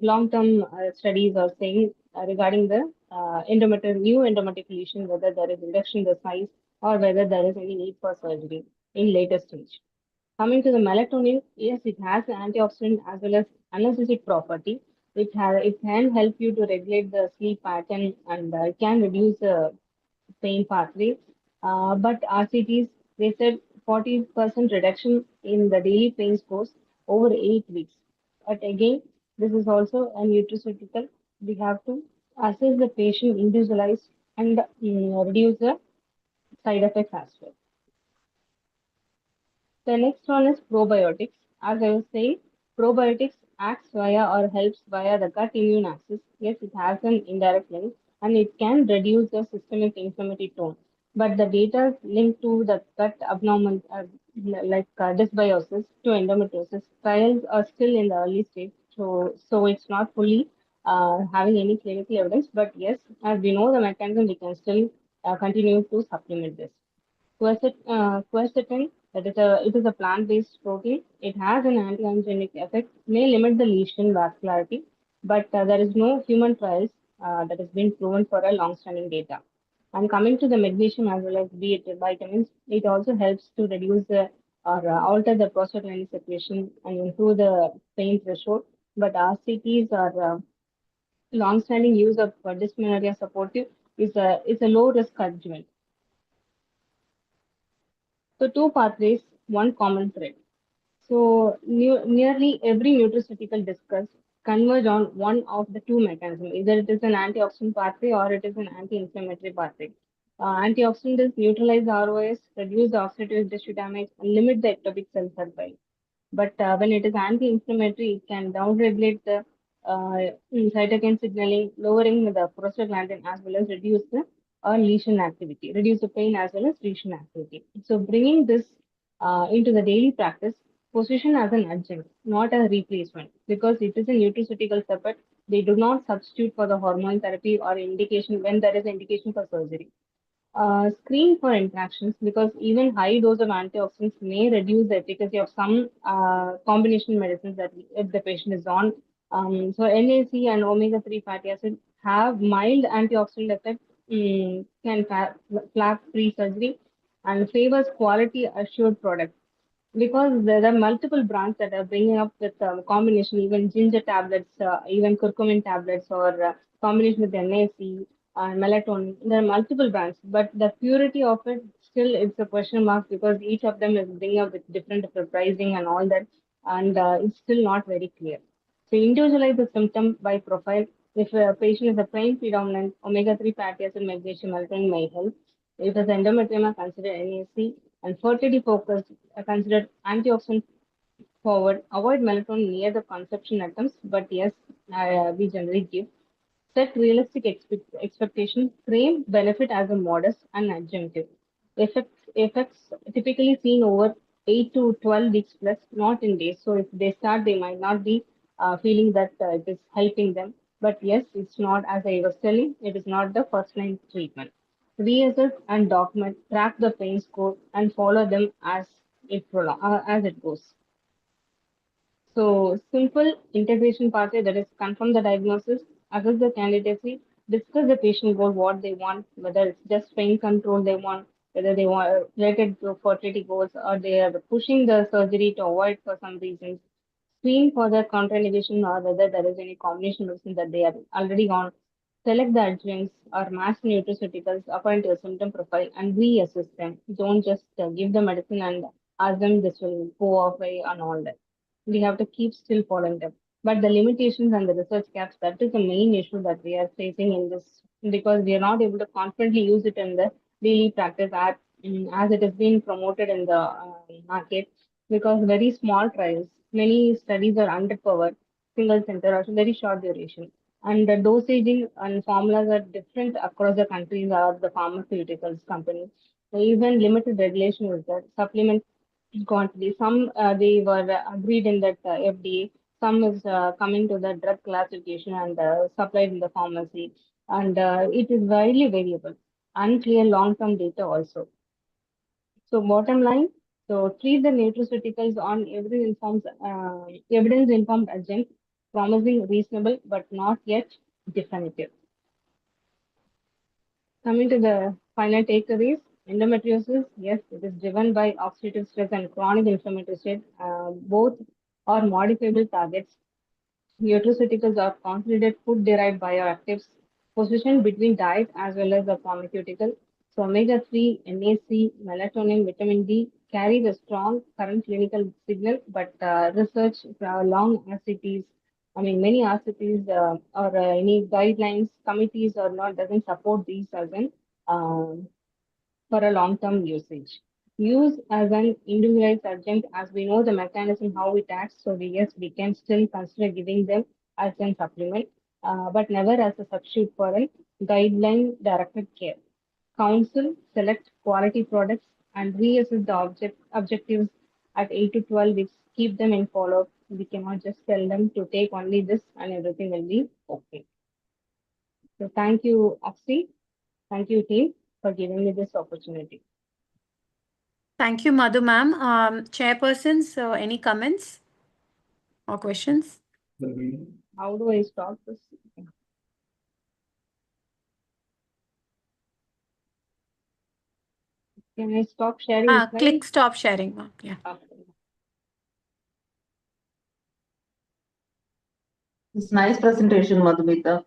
long-term studies or saying regarding the new endometrial lesion, whether there is reduction in the size or whether there is any need for surgery in later stage. Coming to the melatonin, yes, it has antioxidant as well as analgesic property. It can help you to regulate the sleep pattern, and it can reduce the pain pathway. But RCTs, they said 40% reduction in the daily pain scores over 8 weeks. But again, this is also a nutraceutical. We have to assess the patient individualized and reduce the side effects as well. The next one is probiotics. As I was saying, probiotics acts via or helps via the gut immune axis. Yes, it has an indirect link and it can reduce the systemic inflammatory tone. But the data linked to the gut abnormal, dysbiosis to endometriosis trials are still in the early stage. So it's not fully having any clinical evidence. But yes, as we know the mechanism, we can still continue to supplement this. Quercetin, it is a plant-based protein. It has an anti-angiogenic effect, may limit the lesion vascularity, but there is no human trials that has been proven for a long-standing data. And coming to the magnesium as well as vitamins, it also helps to reduce or alter the prostaglandin secretion and improve the pain threshold. But RCTs or long-standing use of dysmenorrhea supportive is a low-risk regimen. So two pathways, one common thread. So nearly every nutraceutical discussed converge on one of the two mechanisms. Either it is an antioxidant pathway or it is an anti-inflammatory pathway. Antioxidants neutralize the ROS, reduce the oxidative tissue damage, and limit the ectopic cell survival. But when it is anti-inflammatory, it can downregulate the cytokine signaling, lowering the prostaglandin as well as reduce the lesion activity, reduce the pain as well as lesion activity. So bringing this into the daily practice, position as an adjunct, not a replacement, because it is a nutraceutical support. They do not substitute for the hormone therapy or indication when there is indication for surgery. Screen for interactions because even high dose of antioxidants may reduce the efficacy of some combination medicines that if the patient is on. So NAC and omega-3 fatty acid have mild antioxidant effect, can flag pre-surgery and favors quality assured products because there are multiple brands that are bringing up with combination, even ginger tablets, even curcumin tablets, or combination with NAC and melatonin. There are multiple brands, but the purity of it still it's a question mark because each of them is bringing up with different pricing and all that, and it's still not very clear. So individualize the symptom by profile, If a patient is a plain predominant, omega-3 fatty acid magnesium melatonin may help. If it's endometrioma, consider NAC, and fertility focused, consider antioxidant forward. Avoid melatonin near the conception attempts, but yes, we generally give. Set realistic expectations. Frame benefit as a modest and adjunctive. Effects typically seen over 8 to 12 weeks plus, not in days. So if they start, they might not be feeling that it is helping them. But yes, it's not, as I was telling, it is not the first line treatment. Reassess and document, track the pain score, and follow them as it goes. So simple integration pathway, that is confirm the diagnosis, assess the candidacy, discuss the patient goal, what they want, whether it's just pain control they want, whether they want related to fertility goals, or they are pushing the surgery to avoid for some reasons. Screen for the contraindication or whether there is any combination medicine that they are already on. Select the adjuncts or mass nutraceuticals according to the symptom profile and reassess them. Don't just give the medicine and ask them this will go away and all that. We have to keep still following them. But the limitations and the research gaps, that is the main issue that we are facing in this, because we are not able to confidently use it in the daily practice as it has been promoted in the market, because very small trials, many studies are underpowered, single center or very short duration. And the dosaging and formulas are different across the countries or the pharmaceuticals companies. So even limited regulation is there. Supplement quantity. Some they were agreed in that FDA. Some is coming to the drug classification and supplied in the pharmacy, and it is widely variable. Unclear long-term data also. So bottom line, so treat the nutraceuticals on evidence-informed agent, promising reasonable but not yet definitive. Coming to the final takeaways, endometriosis, yes, it is driven by oxidative stress and chronic inflammatory state. Both are modifiable targets. Nutraceuticals are considered food-derived bioactives positioned between diet as well as the pharmaceutical. So omega-3, NAC, melatonin, vitamin D carry the strong current clinical signal, but research long RCTs, I mean many RCTs or any guidelines committees or not doesn't support these as an um, for a long-term usage. Use as an individualized adjunct as we know the mechanism how it acts. So yes, we can still consider giving them as a supplement, but never as a substitute for a guideline-directed care. Counsel, select quality products, and reassess the objectives at 8 to 12 weeks. Keep them in follow-up. We cannot just tell them to take only this and everything will be okay. So thank you, Oxy. Thank you, team, for giving me this opportunity. Thank you, Madhu ma'am. Chairpersons, any comments or questions? How do I stop this? Can I stop sharing the slide? Click stop sharing, ma'am. Yeah. Okay. It's nice presentation, Madhumita.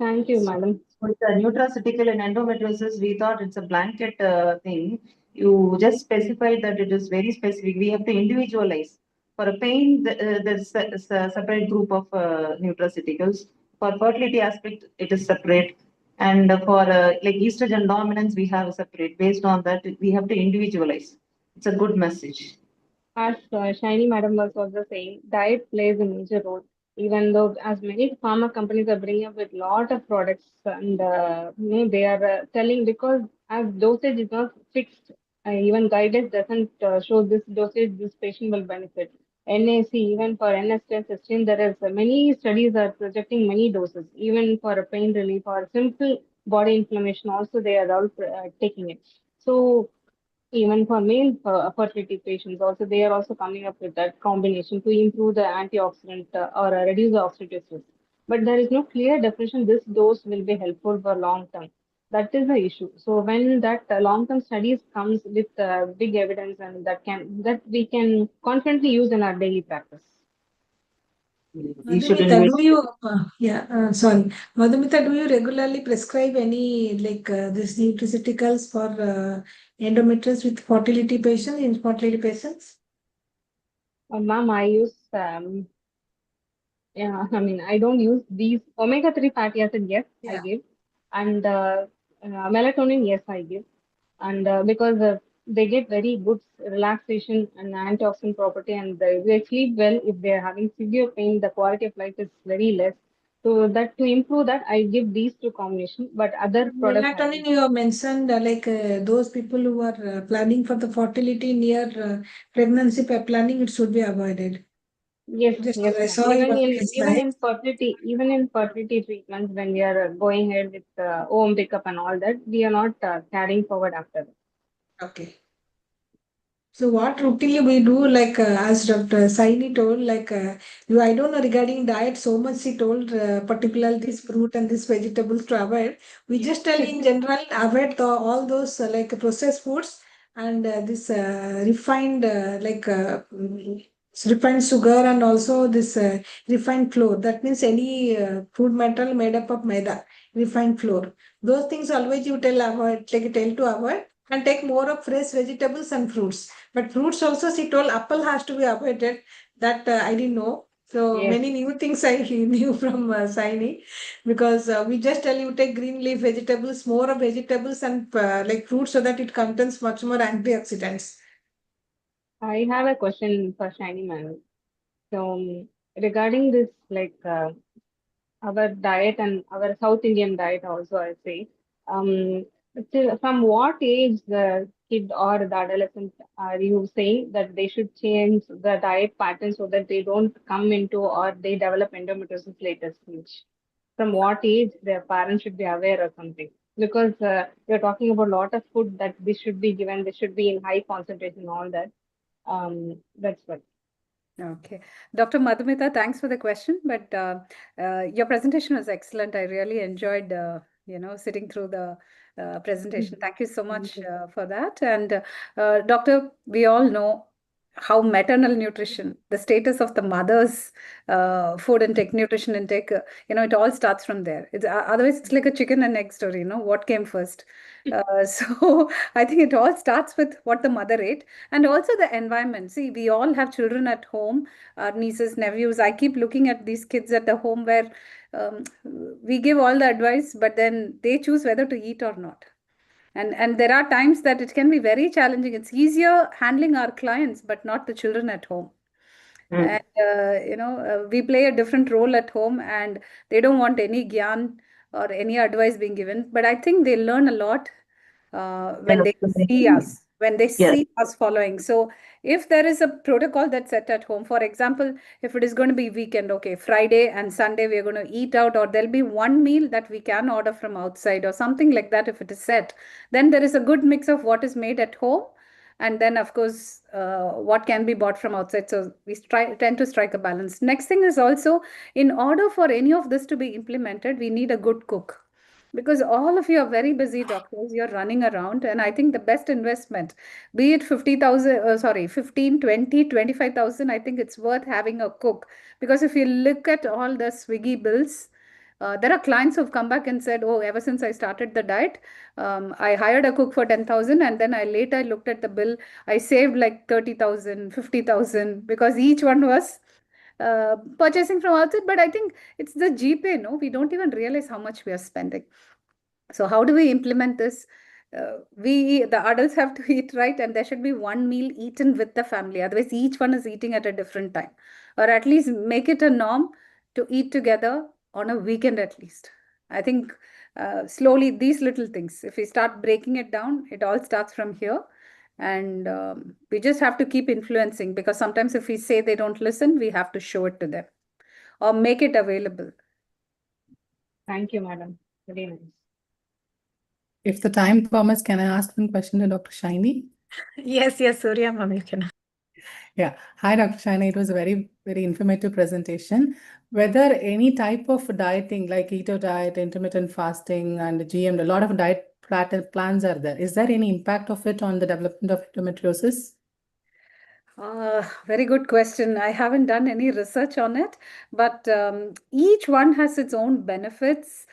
Thank you, madam. With the nutraceutical and endometriosis, we thought it's a blanket thing. You just specified that it is very specific. We have to individualize. For a pain, there's a separate group of nutraceuticals. For fertility aspect, it is separate. And for like estrogen dominance, we have a separate. Based on that, we have to individualize. It's a good message. As Shiny madam was also saying, diet plays a major role. Even though as many pharma companies are bringing up with lot of products and they are telling, because as dosage is not fixed, even guidance doesn't show this dosage this patient will benefit. NAC, even for NS1016, there is many studies are projecting many doses, even for a pain relief or simple body inflammation. Also, they are all taking it. So even for male fertility patients, also they are also coming up with that combination to improve the antioxidant or reduce the oxidative stress. But there is no clear definition. This dose will be helpful for long term. That is the issue. So when that long term studies comes with big evidence and that we can confidently use in our daily practice. Madhumita, sorry. Madhumita, do you regularly prescribe any these nutraceuticals for endometriosis with fertility patients, infertility patients? Ma'am, I use Yeah, I mean, I don't use these omega-3 fatty acid, yes, I Yeah. give. And melatonin, yes, I give. And because they get very good relaxation and antioxidant property, and they sleep well. If they're having severe pain, the quality of life is very less. So that to improve that, I give these two combination, but other products I Melatonin, don't. you have mentioned those people who are planning for the fertility near pregnancy planning, it should be avoided. Yes, Just yes, I ma'am. saw your Even slide. in fertility, even in fertility treatments, when we are going ahead with home pickup and all that, we are not carrying forward after that. Okay. So what routinely we do, as Dr. Saini told, I don't know regarding diet, so much she told, particularly this fruit and this vegetables to avoid. We just tell in general, avoid all those processed foods and this refined refined sugar and also this refined flour. That means any food material made up of maida, refined flour. Those things always you tell avoid, tell to avoid and take more of fresh vegetables and fruits. But fruits also, she told apple has to be avoided. That I didn't know. So Yes, many new things I knew from Saini, because we just tell you take green leaf vegetables, more of vegetables and fruits so that it contains much more antioxidants. I have a question for Shiny Man. So regarding this, our diet and our South Indian diet also, I say, um, from what age the kid or the adolescent are you saying that they should change the diet pattern so that they don't come into or they develop endometriosis later stage? From what age their parents should be aware or something? Because you're talking about a lot of food that this should be given, this should be in high concentration, all that. That's what. Okay. Dr. Madhumita, thanks for the question, but your presentation was excellent. I really enjoyed, sitting through the presentation. Thank you so much for that. And Doctor, we all know how maternal nutrition, the status of the mother's food intake, nutrition intake, it all starts from there. Otherwise, it's like a chicken and egg story, what came first. So I think it all starts with what the mother ate and also the environment. See, we all have children at home, our nieces, nephews. I keep looking at these kids at the home where um, we give all the advice, but then they choose whether to eat or not. And there are times that it can be very challenging. It's easier handling our clients, but not the children at home. And we play a different role at home, and they don't want any gyan or any advice being given. But I think they learn a lot when they see us, when they Yes. see us following. So if there is a protocol that's set at home, for example, if it is going to be weekend, okay, Friday and Sunday we are going to eat out, or there'll be one meal that we can order from outside or something like that. If it is set, then there is a good mix of what is made at home and then of course what can be bought from outside. So we tend to strike a balance. Next thing is also, in order for any of this to be implemented, we need a good cook, because all of you are very busy doctors, you're running around, and I think the best investment, be it 50,000 sorry 15, 20, 25,000, I think it's worth having a cook. Because if you look at all the Swiggy bills, there are clients who've come back and said, oh, ever since I started the diet, I hired a cook for 10,000, and then I later looked at the bill, I saved like 30,000, 50,000, because each one was purchasing from outside. But I think it's the GPay, no? We don't even realize how much we are spending. So how do we implement this? The adults have to eat right, and there should be one meal eaten with the family. Otherwise, each one is eating at a different time, or at least make it a norm to eat together on a weekend at least. I think slowly these little things, if we start breaking it down, it all starts from here. And we just have to keep influencing, because sometimes if we say they don't listen, we have to show it to them or make it available. Thank you, madam. Very nice. If the time permits, can I ask one question to Dr. Shiny? Yes, Surya ma'am, you can. Yeah. Hi, Dr. Shiny. It was a very, very informative presentation. Whether any type of dieting like keto diet, intermittent fasting, and GM, a lot of diet plans are there. Is there any impact of it on the development of endometriosis? Very good question. I haven't done any research on it, but each one has its own benefits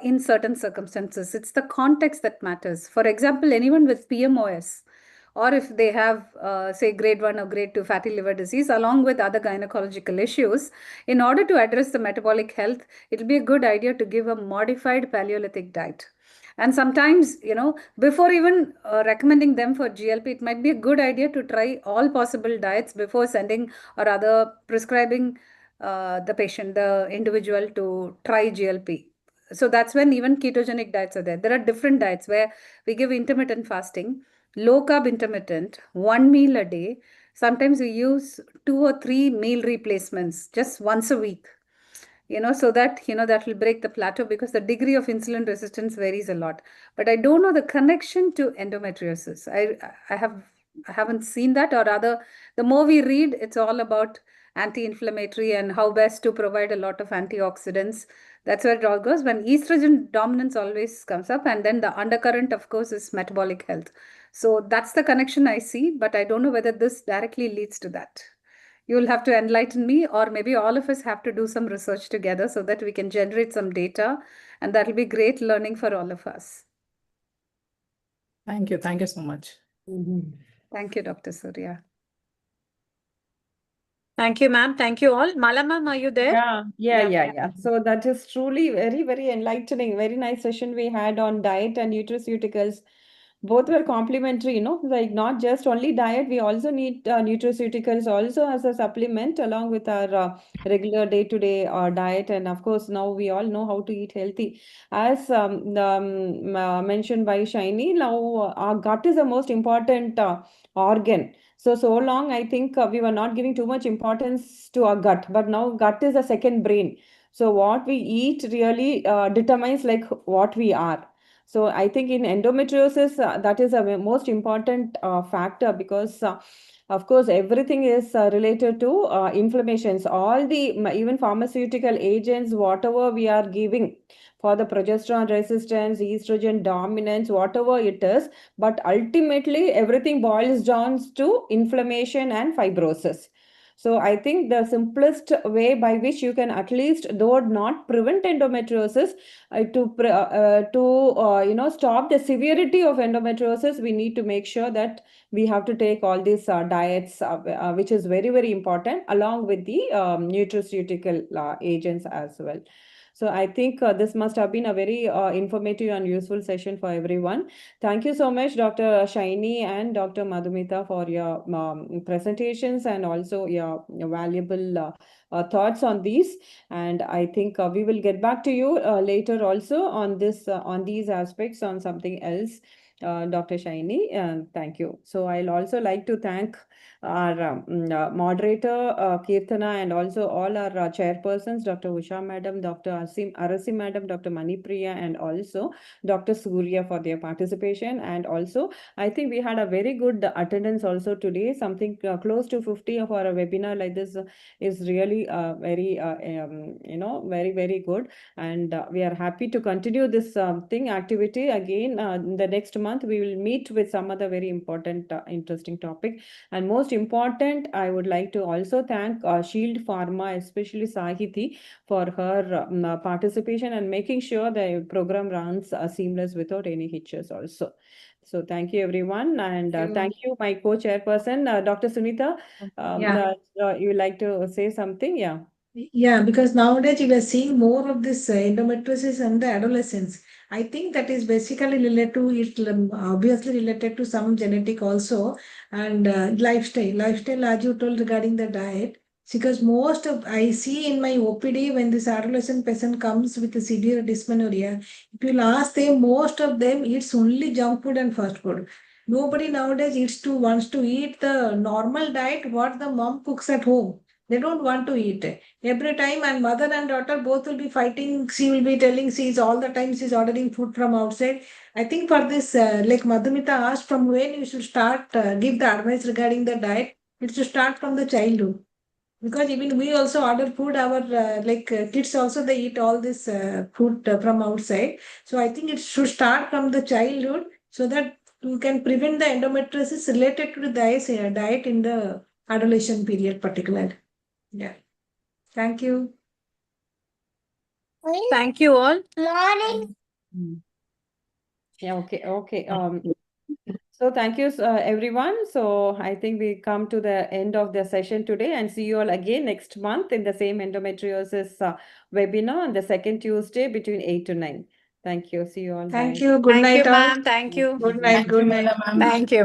in certain circumstances. It's the context that matters. For example, anyone with PMOS or if they have, say, grade 1 or grade 2 fatty liver disease, along with other gynecological issues, in order to address the metabolic health, it'll be a good idea to give a modified Paleolithic diet. And sometimes, before even recommending them for GLP, it might be a good idea to try all possible diets before sending or rather prescribing the patient, the individual, to try GLP. So that's when even ketogenic diets are there. There are different diets where we give intermittent fasting, low carb intermittent, 1 meal a day. Sometimes we use 2 or 3 meal replacements just once a week, so that, that will break the plateau, because the degree of insulin resistance varies a lot. But I don't know the connection to endometriosis. I haven't seen that, or rather, the more we read, it's all about anti-inflammatory and how best to provide a lot of antioxidants. That's where it all goes. When estrogen dominance always comes up, and then the undercurrent, of course, is metabolic health. So that's the connection I see, but I don't know whether this directly leads to that. You'll have to enlighten me, or maybe all of us have to do some research together so that we can generate some data, and that will be great learning for all of us. Thank you. Thank you so much. Thank you, Dr. Surya. Thank you, ma'am. Thank you all. Mala ma'am, are you there? Yeah. So that is truly very, very enlightening. Very nice session we had on diet and nutraceuticals. Both were complementary, like not just only diet, we also need nutraceuticals also as a supplement along with our regular day-to-day diet. And of course, now we all know how to eat healthy. As mentioned by Shiny, now our gut is the most important organ. So long, I think we were not giving too much importance to our gut, but now gut is a second brain. So what we eat really determines like what we are. So I think in endometriosis, that is a most important factor, because of course, everything is related to inflammations. All the even pharmaceutical agents, whatever we are giving for the progesterone resistance, estrogen dominance, whatever it is, but ultimately everything boils down to inflammation and fibrosis. So I think the simplest way by which you can at least, though not prevent endometriosis, to stop the severity of endometriosis, we need to make sure that we have to take all these diets, which is very, very important, along with the nutraceutical agents as well. So I think this must have been a very informative and useful session for everyone. Thank you so much, Dr. Shiny and Dr. Madhumita, for your presentations and also your valuable thoughts on these. And I think we will get back to you later also on this on these aspects, on something else. Dr. Shiny, thank you. So I'll also like to thank our moderator, Kirtana, and also all our chairpersons, Dr. Usha Madam, Dr. Arasi Madam, Dr. Manipriya, and also Dr. Surya for their participation. And also, I think we had a very good attendance also today. Something close to 50 of our webinar like this is really very, very, very good. And we are happy to continue this activity again. In the next month, we will meet with some other very important, interesting topic. And most important, I would like to also thank Shield Pharma, especially Sahiti, for her participation and making sure the program runs seamless without any hitches also. So thank you, everyone. And thank you, my co-chairperson, Dr. Sunita. You would like to say something? Yeah. Yeah, because nowadays you are seeing more of this endometriosis and the adolescents. I think that is basically related to it, obviously related to some genetic also, and lifestyle. Lifestyle, as you told regarding the diet, because most of I see in my OPD when this adolescent patient comes with a severe dysmenorrhea, if you ask them, most of them eats only junk food and fast food. Nobody nowadays wants to eat the normal diet what the mom cooks at home. They don't want to eat. Every time, and mother and daughter both will be fighting. She will be telling she's all the time she's ordering food from outside. I think for this, like Madhumita asked, from when you should start give the advice regarding the diet, it should start from the childhood. Because even we also order food, our kids also they eat all this food from outside. So I think it should start from the childhood so that you can prevent the endometriosis related to the diet in the adolescent period particularly. Yeah. Thank you. Thank you all. Yeah, okay. So thank you, everyone. So I think we come to the end of the session today, and see you all again next month in the same endometriosis webinar on the second Tuesday between 8 to 9. Thank you. See you all. Thank Bye. you. Good Thank night you, all. ma'am. Thank you. Good night. Good night. Ma'am. Thank you.